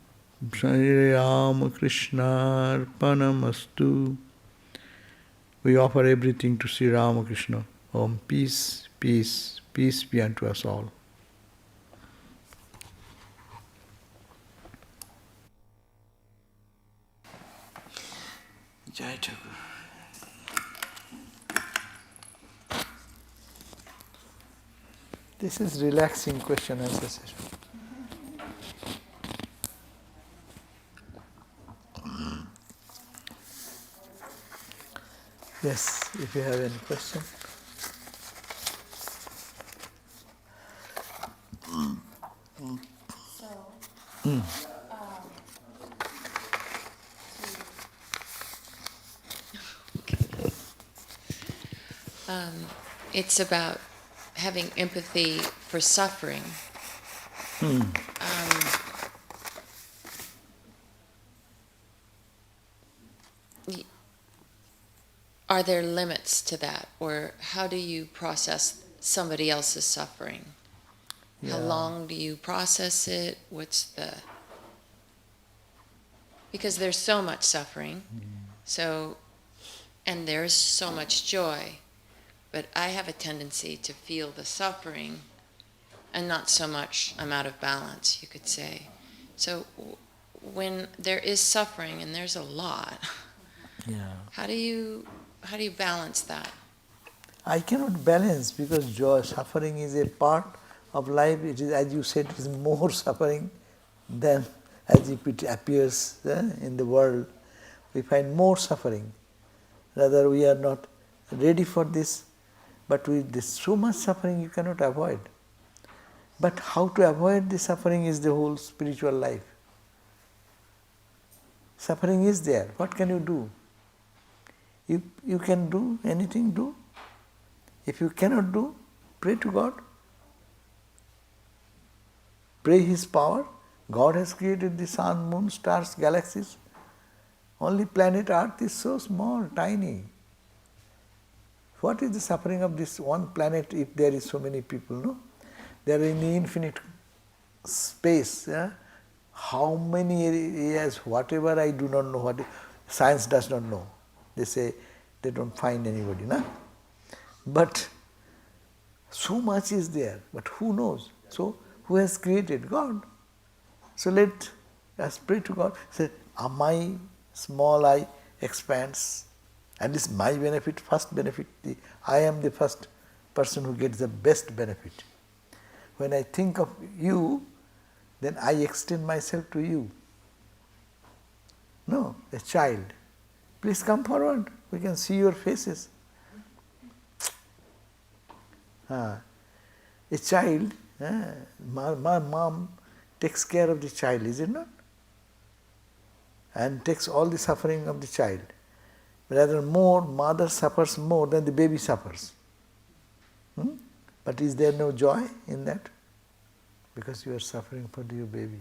Speaker 1: Shri Ram Krishna Arpanamastu. We offer everything to Sri Ramakrishna. Om, peace, peace, peace be unto us all. Jai Thakur. This is relaxing question answer session. Yes, if you have any question.
Speaker 4: It's about having empathy for suffering. Are there limits to that, or how do you process somebody else's suffering? How long do you process it? What's the... Because there's so much suffering, so, and there's so much joy, but I have a tendency to feel the suffering and not so much I'm out of balance, you could say. So when there is suffering, and there's a lot, how do you balance that?
Speaker 1: I cannot balance, because joy, suffering is a part of life. It is, as you said, it is more suffering than as if it appears in the world. We find more suffering. Rather, we are not ready for this, but with this so much suffering you cannot avoid. But how to avoid the suffering is the whole spiritual life. Suffering is there. What can you do? You can do anything, do. If you cannot do, pray to God. Pray His power. God has created the sun, moon, stars, galaxies. Only planet Earth is so small, tiny. What is the suffering of this one planet if there is so many people, no? They are in the infinite space. How many areas, whatever, I do not know, what science does not know. They say they don't find anybody, no? But so much is there, but who knows? So who has created? God. So let us pray to God. Say, my small I expands, and this my benefit, first benefit, I am the first person who gets the best benefit. When I think of you, then I extend myself to you. No, a child. Please come forward, we can see your faces. A child, my mom takes care of the child, is it not? And takes all the suffering of the child. Rather more, mother suffers more than the baby suffers. But is there no joy in that? Because you are suffering for your baby.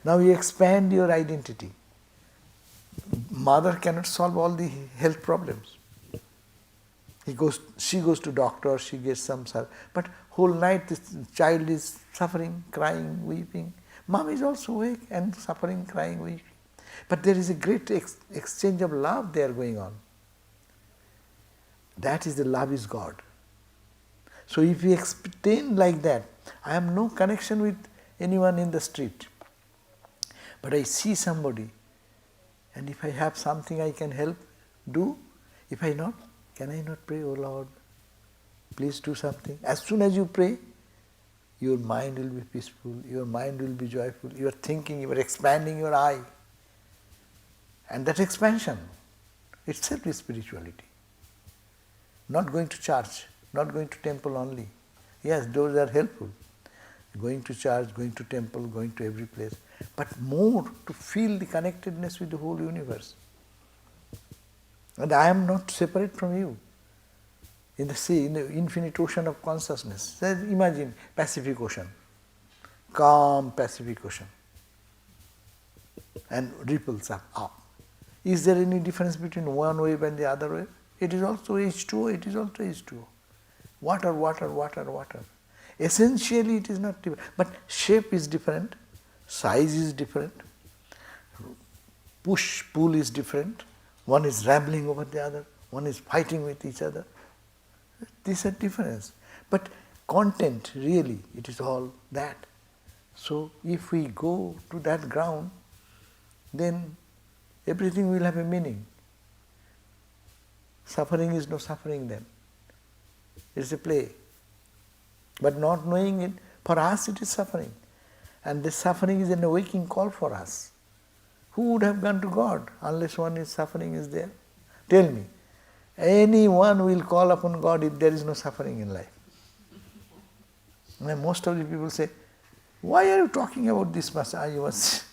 Speaker 1: Now you expand your identity. Mother cannot solve all the health problems. She goes to doctor, she gets some service. But whole night this child is suffering, crying, weeping. Mom is also awake and suffering, crying, weeping. But there is a great exchange of love there going on. That is the love is God. So if we explain like that, I have no connection with anyone in the street. But I see somebody, and if I have something I can help, do. If I not, can I not pray, oh Lord, please do something. As soon as you pray, your mind will be peaceful, your mind will be joyful, you are thinking, you are expanding your eye. And that expansion itself is spirituality. Not going to church, not going to temple only. Yes, those are helpful. Going to church, going to temple, going to every place. But more to feel the connectedness with the whole universe. And I am not separate from you. In the sea, in the infinite ocean of consciousness. Imagine Pacific Ocean, calm Pacific Ocean, and ripples up. Is there any difference between one wave and the other wave? It is also H2O, it is also H2O. Water, water, water, water. Essentially it is not different, but shape is different, size is different, push, pull is different, one is rambling over the other, one is fighting with each other. These are difference. But content, really, it is all that. So if we go to that ground, then everything will have a meaning. Suffering is no suffering then. It is a play. But not knowing it, for us it is suffering. And this suffering is an awakening call for us. Who would have gone to God unless one is suffering is there? Tell me. Anyone will call upon God if there is no suffering in life. And most of the people say, why are you talking about this much? I was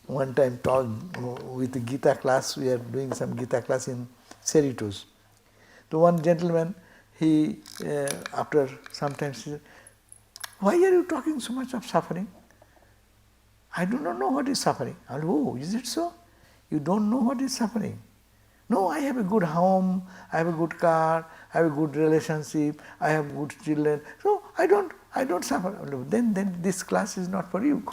Speaker 1: one time talking with the Gita class, we are doing some Gita class in Cerritos. So one gentleman, he after some time said, why are you talking so much of suffering? I do not know what is suffering. I said, oh, is it so? You don't know what is suffering? No, I have a good home, I have a good car, I have a good relationship, I have good children. So I don't suffer. Then this class is not for you.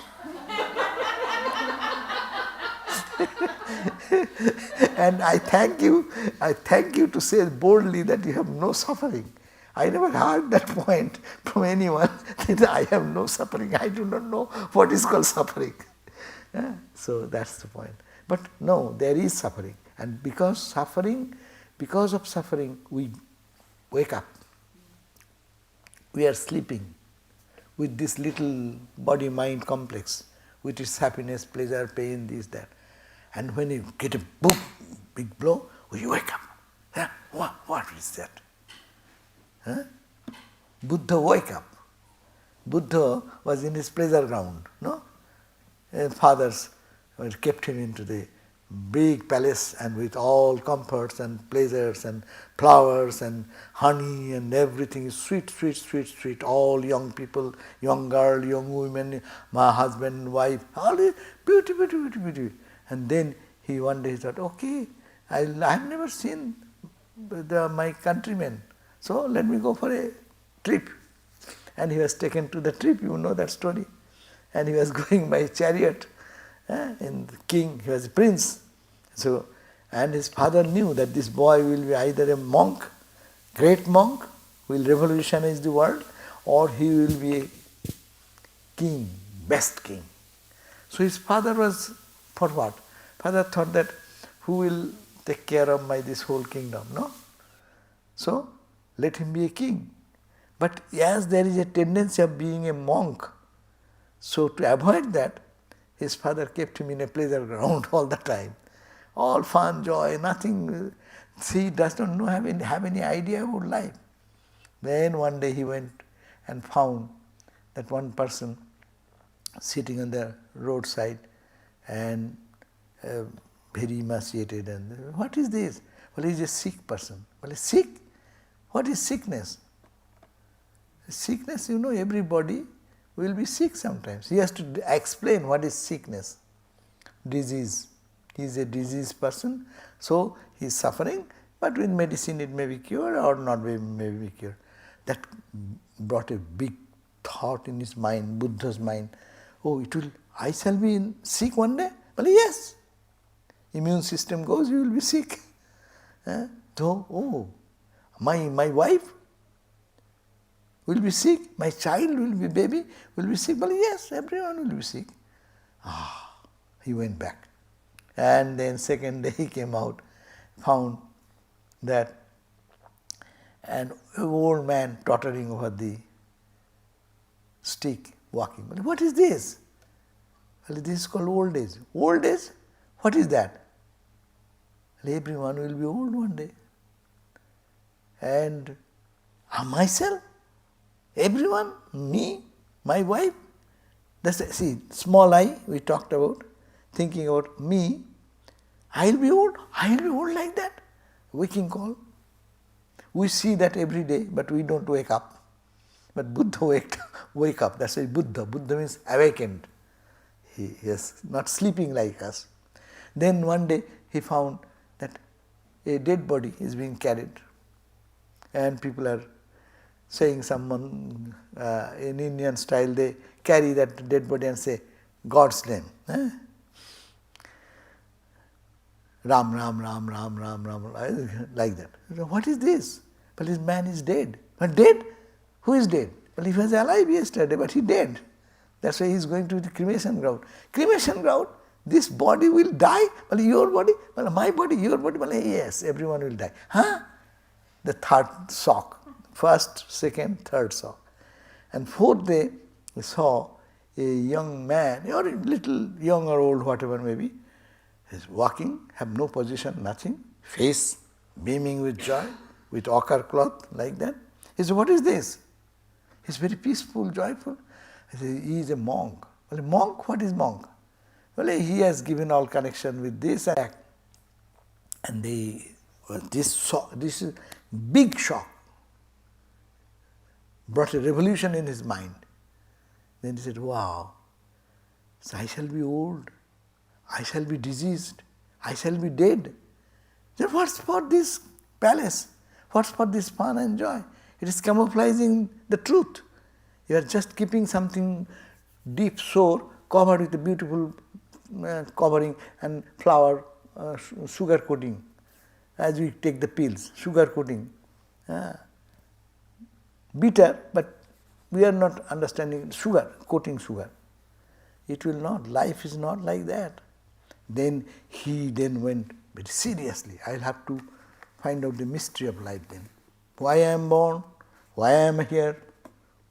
Speaker 1: And I thank you to say boldly that you have no suffering. I never heard that point from anyone that I have no suffering. I do not know what is called suffering. So that's the point. But no, there is suffering. And because of suffering, we wake up. We are sleeping with this little body-mind complex, which is happiness, pleasure, pain, this, that. And when you get a boom, big blow, you wake up. What is that? Buddha woke up. Buddha was in his pleasure ground, no? Fathers kept him into the big palace and with all comforts and pleasures and flowers and honey and everything is sweet, sweet, sweet, sweet. All young people, young girl, young women, my husband, wife, all this beauty, beauty, beauty, beauty. And then one day he thought, okay, I have never seen my countrymen, so let me go for a trip. And he was taken to the trip, you know that story. And he was going by chariot. And the king, he was a prince. So, and his father knew that this boy will be either a monk, great monk, will revolutionize the world, or he will be a king, best king. So his father was, for what? Father thought that who will take care of this whole kingdom, no? So let him be a king. But as there is a tendency of being a monk, so to avoid that, his father kept him in a pleasure ground all the time. All fun, joy, nothing. He does not know, have any idea about life. Then one day he went and found that one person sitting on the roadside and very emaciated. And what is this? Well, he is a sick person. Well, sick? What is sickness? Sickness, everybody will be sick sometimes. He has to explain what is sickness, disease. He is a diseased person, so he is suffering, but with medicine it may be cured or not may be cured. That brought a big thought in his mind, Buddha's mind. Oh, I shall be sick one day? Well, yes. Immune system goes, you will be sick. So, my wife will be sick, my child will be baby, will be sick. Well, yes, everyone will be sick. He went back. And then second day he came out, found that an old man tottering over the stick, walking. Well, what is this? Well, this is called old age. Old age? What is that? Well, everyone will be old one day. And myself? Everyone? Me? My wife? Small I we talked about, thinking about me. I'll be old like that. Waking call. We see that every day, but we don't wake up. But Buddha wake up. That's why Buddha. Buddha means awakened. He is not sleeping like us. Then one day he found that a dead body is being carried. And people are saying someone, in Indian style, they carry that dead body and say, God's name. Ram, Ram, Ram, Ram, Ram, Ram, like that. What is this? Well, this man is dead. But dead? Who is dead? Well, he was alive yesterday, but he dead. That's why he is going to the cremation ground. Cremation ground, this body will die. Well, your body? Well, my body, your body? Well, yes, everyone will die. The third shock. First, second, third shock. And fourth day, we saw a young man, or a little young or old, whatever maybe, is walking, have no position, nothing, face beaming with joy, with ochre cloth, like that. He said, what is this? He's very peaceful, joyful. I said, he is a monk. Well, a monk, what is monk? Well, he has given all connection with this and that. And this is big shock. Brought a revolution in his mind. Then he said, wow, so I shall be old, I shall be diseased, I shall be dead. Then what's for this palace? What's for this fun and joy? It is camouflaging the truth. You are just keeping something deep sore covered with a beautiful covering and flour, sugar coating. As we take the pills, sugar coating. Bitter, but we are not understanding sugar, coating sugar. It will not, life is not like that. Then he went very seriously. I will have to find out the mystery of life then. Why I am born, why I am here,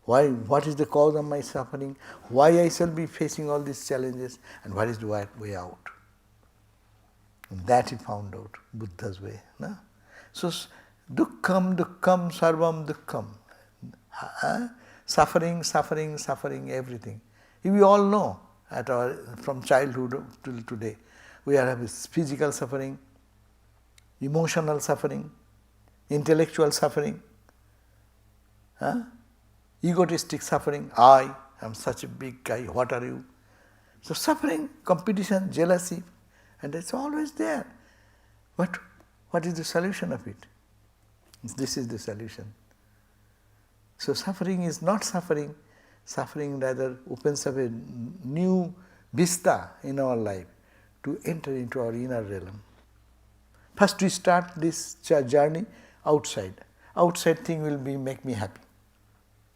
Speaker 1: what is the cause of my suffering, why I shall be facing all these challenges, and what is the way out. And that he found out, Buddha's way. No? So, dukkam, dukkam, sarvam dukkam. Suffering, suffering, suffering, everything. We all know from childhood till today, we are having physical suffering, emotional suffering, intellectual suffering, egotistic suffering. I am such a big guy, what are you? So suffering, competition, jealousy, and it's always there. But what is the solution of it? This is the solution. So suffering is not suffering. Suffering rather opens up a new vista in our life to enter into our inner realm. First we start this journey outside. Outside thing will make me happy.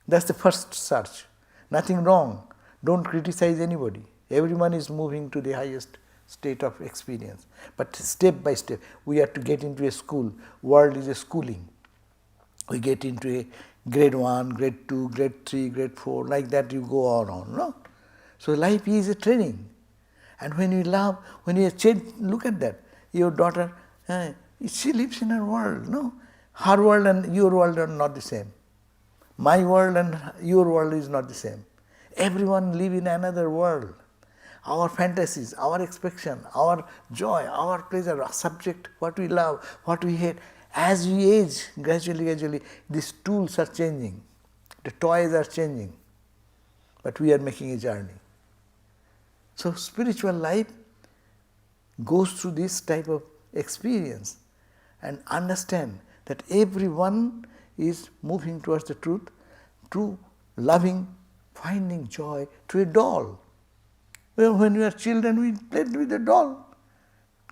Speaker 1: That's the first search. Nothing wrong. Don't criticize anybody. Everyone is moving to the highest state of experience. But step by step, we have to get into a school. World is a schooling. We get into a grade 1, grade 2, grade 3, grade 4, like that you go on, no? So life is a training. And when you love, when you change, look at that. Your daughter, she lives in her world, no? Her world and your world are not the same. My world and your world is not the same. Everyone live in another world. Our fantasies, our expectation, our joy, our pleasure, our subject, what we love, what we hate. As we age, gradually, these tools are changing. The toys are changing, but we are making a journey. So spiritual life goes through this type of experience and understand that everyone is moving towards the truth through loving, finding joy through a doll. Well, when we were children, we played with a doll,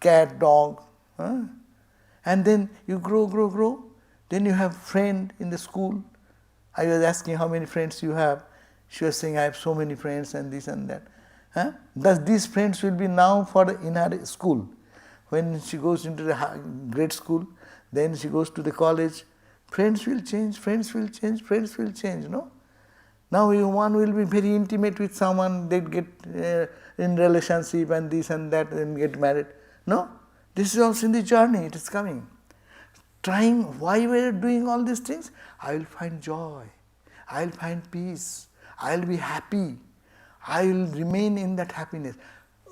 Speaker 1: cat, dog, and then you grow, then you have friend in the school. I was asking how many friends you have. She was saying, I have so many friends and this and that. Thus these friends will be now in her school. When she goes into the grade school, then she goes to the college, friends will change, no? Now one will be very intimate with someone, they get in relationship and this and that and get married. No, this is also in the journey, it is coming. Trying, why we are doing all these things? I will find joy, I will find peace, I will be happy, I will remain in that happiness.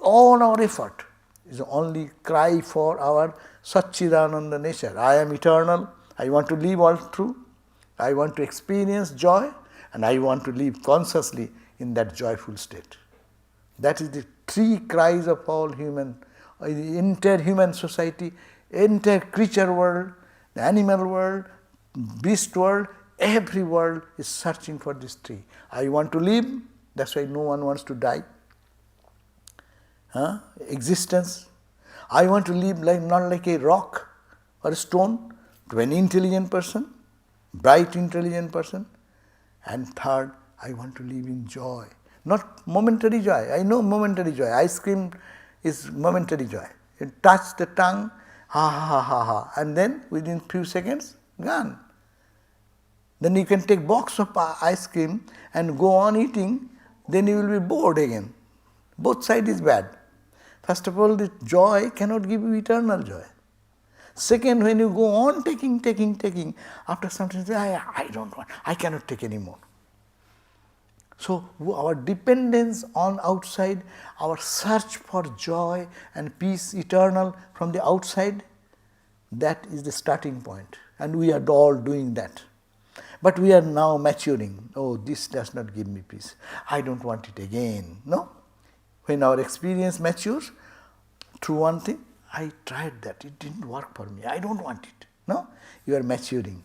Speaker 1: All our effort is only cry for our Satchidananda nature. I am eternal, I want to live all true, I want to experience joy, and I want to live consciously in that joyful state. That is the three cries of all human, the entire human society, entire creature world, the animal world, beast world, every world is searching for this three. I want to live, that's why no one wants to die. Existence. I want to live not like a rock or a stone, to an intelligent person, bright intelligent person. And third, I want to live in joy. Not momentary joy. I know momentary joy. Ice cream is momentary joy. You touch the tongue, ha ha ha ha, and then within few seconds, gone. Then you can take box of ice cream and go on eating, then you will be bored again. Both sides is bad. First of all, the joy cannot give you eternal joy. Second, when you go on taking, after some time, I don't want, I cannot take anymore. So our dependence on outside, our search for joy and peace eternal from the outside, that is the starting point. And we are all doing that. But we are now maturing. Oh, this does not give me peace. I don't want it again. No? When our experience matures, through one thing, I tried that, it didn't work for me, I don't want it. No? You are maturing.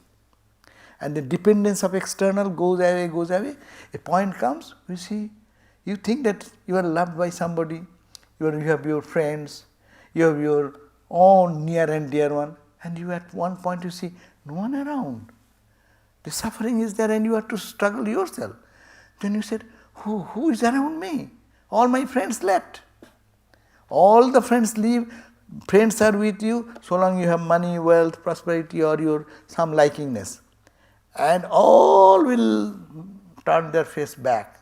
Speaker 1: And the dependence of external goes away. A point comes, you see, you think that you are loved by somebody, you have your friends, you have your own near and dear one, and you at one point you see no one around. The suffering is there and you have to struggle yourself. Then you said, who is around me? All my friends left. All the friends leave, friends are with you so long you have money, wealth, prosperity or your some likingness. And all will turn their face back.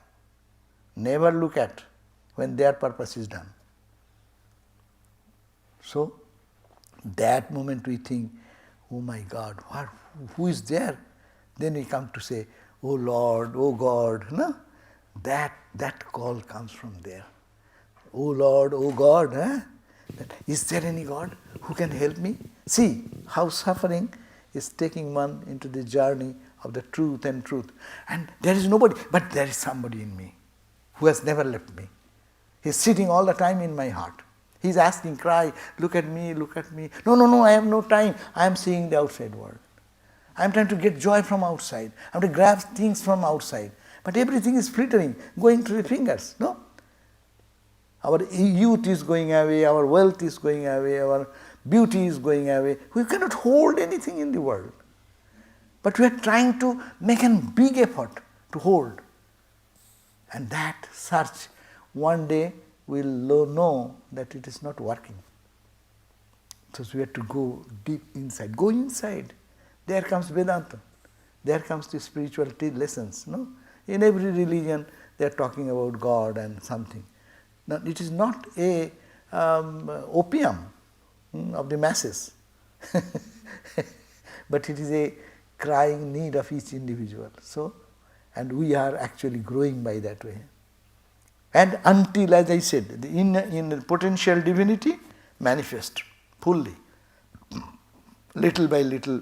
Speaker 1: Never look at when their purpose is done. So, that moment we think, oh my God, who is there? Then we come to say, oh Lord, oh God. No? That call comes from there. Oh Lord, oh God. Is there any God who can help me? See how suffering is taking one into the journey of the truth and truth. And there is nobody, but there is somebody in me who has never left me. He is sitting all the time in my heart. He is asking, cry, look at me, look at me. No, I have no time. I am seeing the outside world. I am trying to get joy from outside. I am to grab things from outside. But everything is flittering, going through the fingers. No? Our youth is going away, our wealth is going away, our beauty is going away. We cannot hold anything in the world. But we are trying to make a big effort to hold. And that search, one day we will know that it is not working. So we have to go deep inside. Go inside. There comes Vedanta. There comes the spiritual lessons. No? In every religion they are talking about God and something. Now, it is not a opium of the masses, but it is a crying need of each individual. So, and we are actually growing by that way. And until, as I said, in the potential divinity manifest fully, little by little,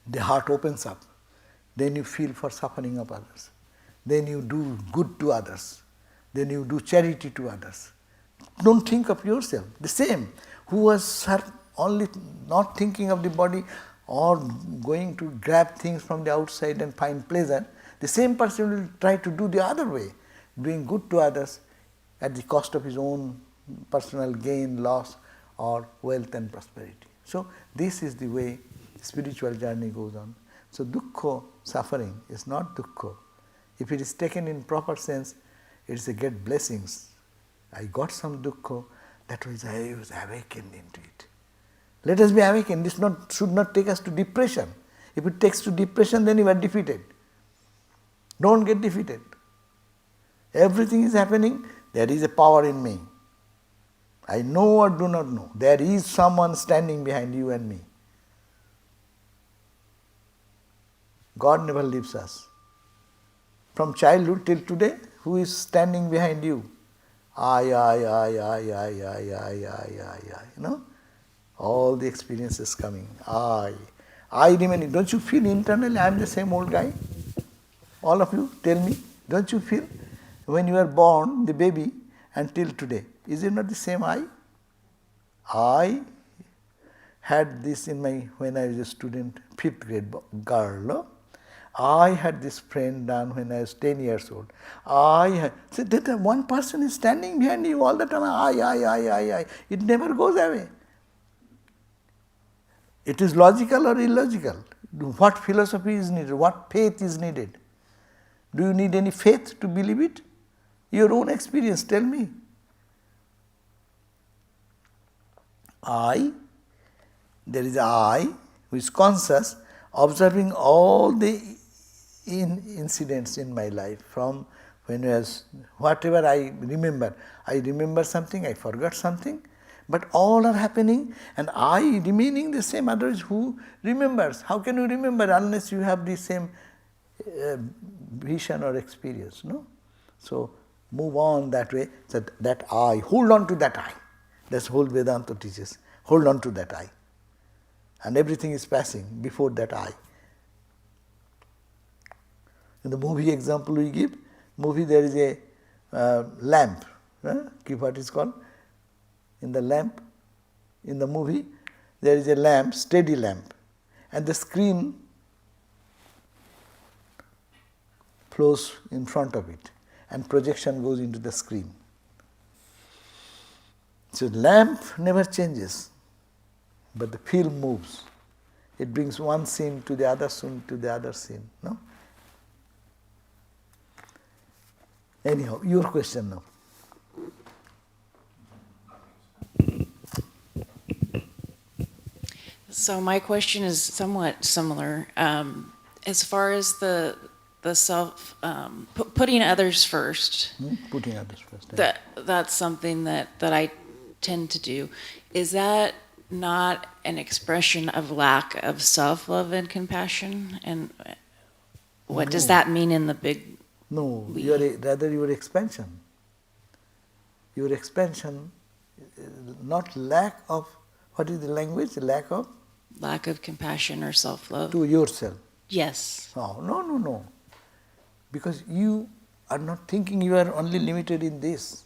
Speaker 1: the heart opens up. then you feel for suffering of others. Then you do good to others. Then you do charity to others. Don't think of yourself. The same, who was only not thinking of the body or going to grab things from the outside and find pleasure, the same person will try to do the other way, doing good to others at the cost of his own personal gain, loss, or wealth and prosperity. So this is the way spiritual journey goes on. So dukkha, suffering, is not dukkha. If it is taken in proper sense, it is a great blessings. I got some dukkha, that was I was awakened into it. Let us be awakened. This should not take us to depression. If it takes to depression, then you are defeated. Don't get defeated. Everything is happening, there is a power in me. I know or do not know. There is someone standing behind you and me. God never leaves us. From childhood till today, who is standing behind you? I. You know? All the experiences coming. I remaining. Don't you feel internally I am the same old guy? All of you, tell me. Don't you feel when you were born, the baby, until today? Is it not the same I? I had this in my, when I was a student, 5th grade girl. I had this friend done when I was 10 years old. So that one person is standing behind you all the time. I. It never goes away. It is logical or illogical. What philosophy is needed? What faith is needed? Do you need any faith to believe it? Your own experience, tell me. There is I who is conscious, observing all the incidents in my life from when I was, whatever I remember something, I forgot something, but all are happening and I remaining the same. Otherwise, who remembers? How can you remember unless you have the same vision or experience? No? So move on that way, so that I, hold on to that I. That's whole Vedanta teaches. Hold on to that I. And everything is passing before that I. In the movie example we give, there is a lamp. Keep what is called? In the lamp, in the movie, there is a lamp, steady lamp. And the screen flows in front of it. And projection goes into the screen. So lamp never changes, but the film moves. It brings one scene to the other scene to the other scene. No? Anyhow, your question now.
Speaker 5: So my question is somewhat similar. As far as the self, putting others first.
Speaker 1: Putting others first.
Speaker 5: That's something that I tend to do. Is that not an expression of lack of self-love and compassion? And what does that mean in the big?
Speaker 1: No, rather your expansion. Your expansion, not lack of, what is the language? Lack of?
Speaker 5: Lack of compassion or self-love.
Speaker 1: To yourself.
Speaker 5: Yes.
Speaker 1: Oh, no. Because you are not thinking you are only limited in this.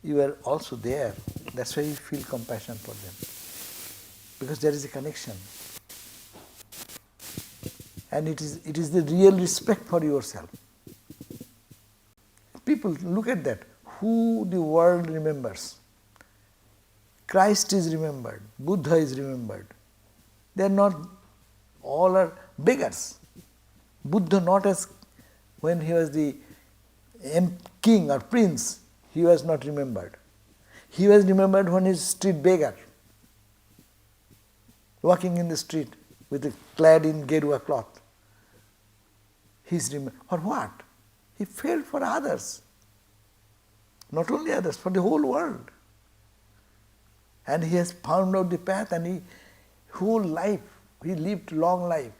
Speaker 1: You are also there. That's why you feel compassion for them. Because there is a connection. And it is the real respect for yourself. People, look at that. Who the world remembers. Christ is remembered. Buddha is remembered. They are not, all are beggars. Buddha not as, when he was the king or prince, he was not remembered. He was remembered when he was street beggar, walking in the street with a clad in Gerua cloth. He's remembered. For what? He felt for others. Not only others, for the whole world. And he has found out the path, and he whole life, he lived long life,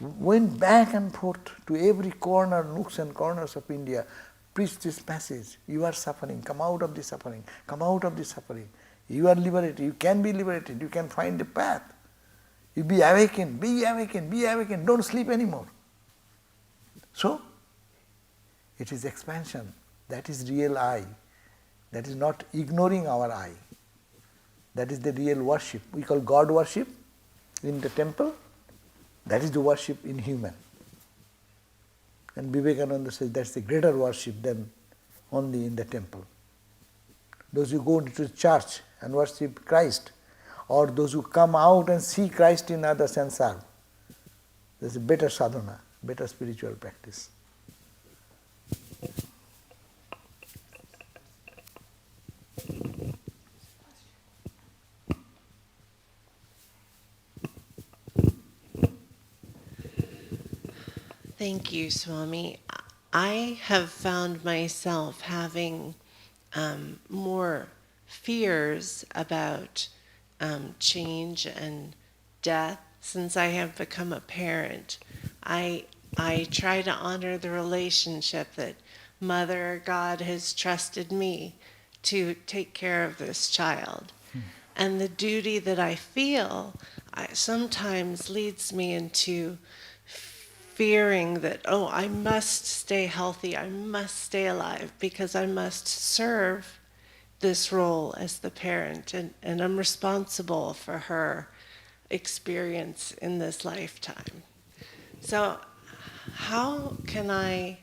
Speaker 1: went back and forth to every corner, nooks and corners of India, preached this message. You are suffering, come out of the suffering, come out of the suffering. You are liberated, you can be liberated, you can find the path. You be awakened, be awakened, be awakened, don't sleep anymore. So, it is expansion. That is real I. That is not ignoring our I. That is the real worship. We call God worship in the temple. That is the worship in human. And Vivekananda says that's the greater worship than only in the temple. Those who go into church and worship Christ, or those who come out and see Christ in others and serve, there's a better sadhana, better spiritual practice.
Speaker 6: Thank you, Swami. I have found myself having more fears about change and death since I have become a parent. I try to honor the relationship that Mother God has trusted me to take care of this child. And the duty that I feel sometimes leads me into fearing that, oh, I must stay healthy, I must stay alive, because I must serve this role as the parent, and I'm responsible for her experience in this lifetime. So how can I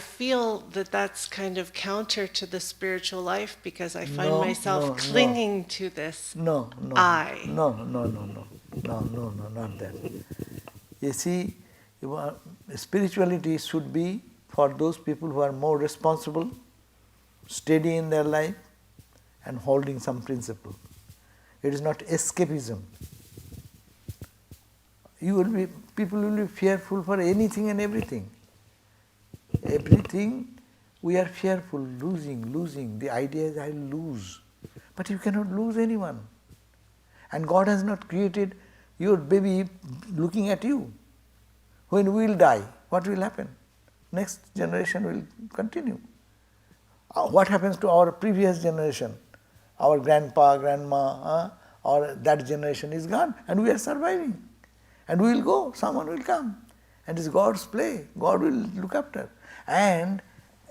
Speaker 6: feel that that's kind of counter to the spiritual life, because I find myself clinging to this I.
Speaker 1: No, not that. You see, spirituality should be for those people who are more responsible, steady in their life, and holding some principle. It is not escapism. People will be fearful for anything and everything. Everything we are fearful, losing. The idea is I lose. But you cannot lose anyone. And God has not created your baby looking at you. When we will die, what will happen? Next generation will continue. What happens to our previous generation? Our grandpa, grandma, or that generation is gone, and we are surviving. And we will go, someone will come. And it's God's play. God will look after. And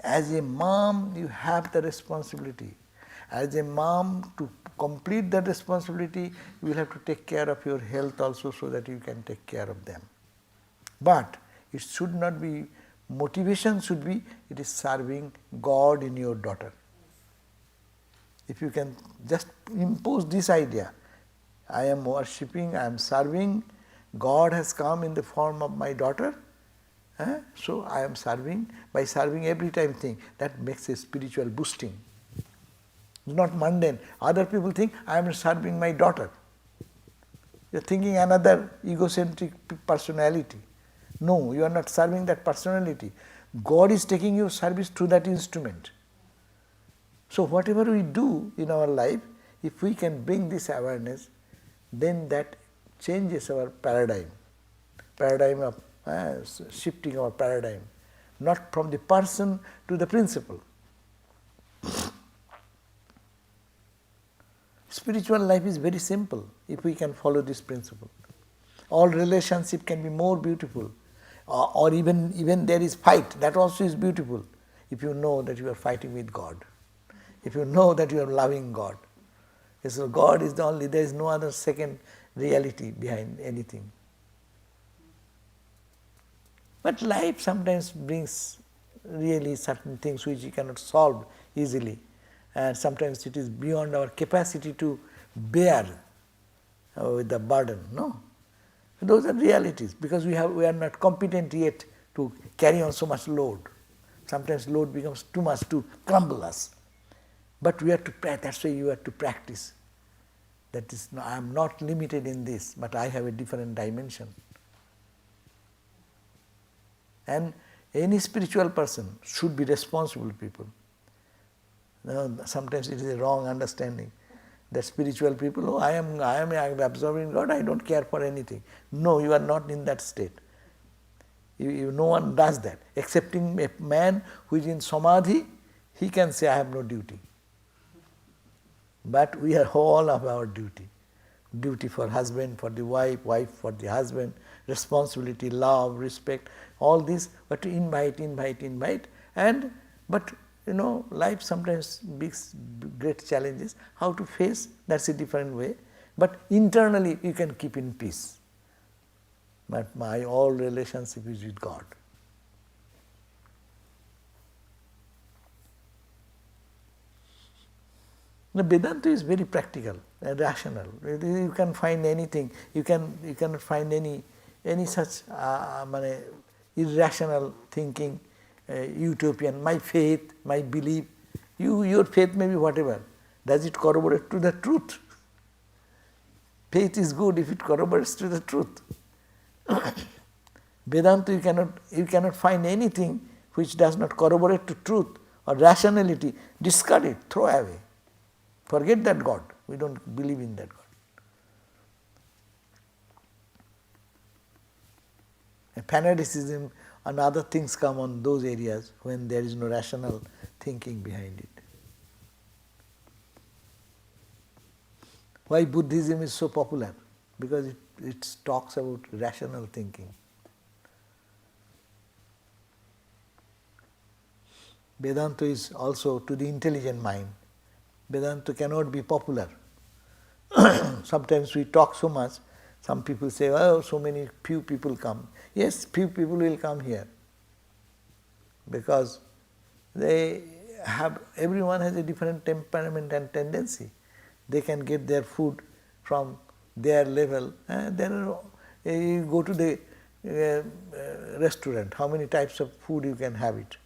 Speaker 1: as a mom, you have the responsibility. As a mom, to complete that responsibility, you will have to take care of your health also, so that you can take care of them. But it should not be, motivation should be, it is serving God in your daughter. If you can just impose this idea, I am worshipping, I am serving, God has come in the form of my daughter, so I am serving, by serving every time thing, that makes a spiritual boosting. It's not mundane. Other people think, I am serving my daughter. You are thinking another egocentric personality. No, you are not serving that personality. God is taking your service through that instrument. So whatever we do in our life, if we can bring this awareness, then that changes our paradigm of shifting our paradigm, not from the person to the principle. Spiritual life is very simple if we can follow this principle. All relationship can be more beautiful, or even there is fight, that also is beautiful, if you know that you are fighting with God, if you know that you are loving God. So God is the only, there is no other second reality behind anything. But life sometimes brings really certain things which you cannot solve easily, and sometimes it is beyond our capacity to bear with the burden. No, those are realities, because we are not competent yet to carry on so much load. Sometimes load becomes too much to crumble us. But we have to practice. That's why you have to practice. That is, I am not limited in this, but I have a different dimension. And any spiritual person should be responsible people. Sometimes it is a wrong understanding that spiritual people, I am absorbing God, I don't care for anything. No, you are not in that state. No one does that. Excepting a man who is in samadhi, he can say, I have no duty. But we are all of our duty. duty for husband, for the wife, wife for the husband, responsibility, love, respect, all these, but to invite, but life sometimes brings great challenges. How to face, that's a different way. But internally you can keep in peace. But my all relationship is with God. The Vedanta is very practical and rational. You can find anything. You cannot find any such irrational thinking, utopian. My faith, my belief. Your faith may be whatever. Does it corroborate to the truth? Faith is good if it corroborates to the truth. Vedanta, you cannot find anything which does not corroborate to truth or rationality. Discard it, throw away. Forget that God. We don't believe in that God. And fanaticism and other things come on those areas when there is no rational thinking behind it. Why Buddhism is so popular? Because it talks about rational thinking. Vedanta is also to the intelligent mind. Vedanta cannot be popular. Sometimes we talk so much, some people say, oh, few people come. Yes, few people will come here. Because everyone has a different temperament and tendency. They can get their food from their level. You go to the restaurant, how many types of food you can have it.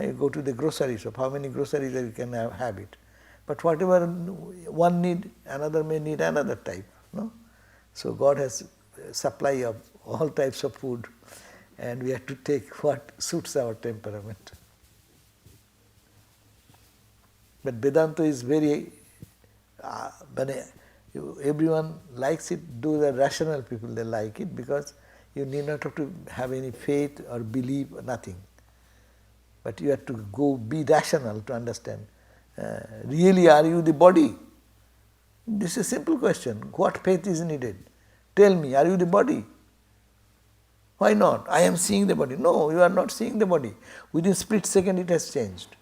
Speaker 1: You go to the grocery shop, how many groceries you can have it. But whatever one need, another may need another type. No? So God has a supply of all types of food, and we have to take what suits our temperament. But Vedanta is very, everyone likes it. Those are rational people, they like it because you need not have to have any faith or belief or nothing. But you have to be rational to understand. Really, are you the body? This is a simple question. What faith is needed? Tell me, are you the body? Why not? I am seeing the body. No, you are not seeing the body. Within split second it has changed.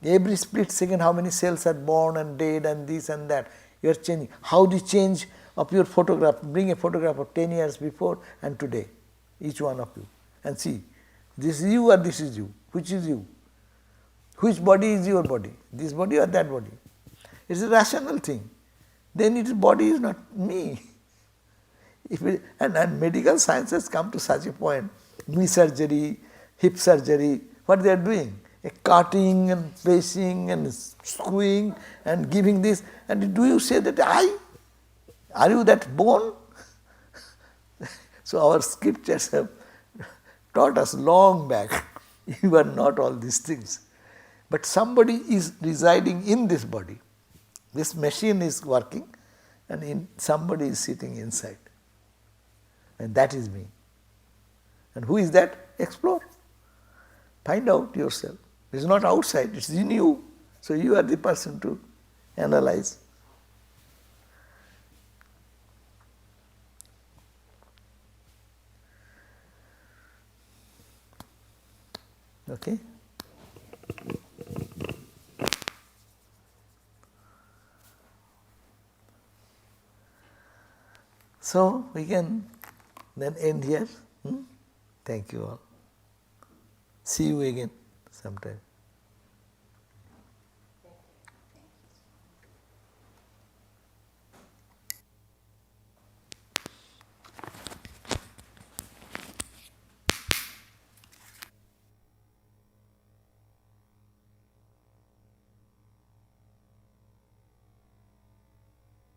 Speaker 1: Every split second how many cells are born and dead and this and that. You are changing. How the change of your photograph, bring a photograph of 10 years before and today, each one of you, and see, this is you or this is you. Which is you? Which body is your body? This body or that body? It is a rational thing. Then its body is not me. And medical science has come to such a point, knee surgery, hip surgery, what they are doing? A cutting and placing and screwing and giving this. And do you say that are you that bone? So our scriptures have taught us long back, you are not all these things. But somebody is residing in this body. This machine is working and somebody is sitting inside. And that is me. And who is that? Explore. Find out yourself. It is not outside, it is in you. So you are the person to analyze. Okay? So we can then end here. Thank you all. See you again sometime.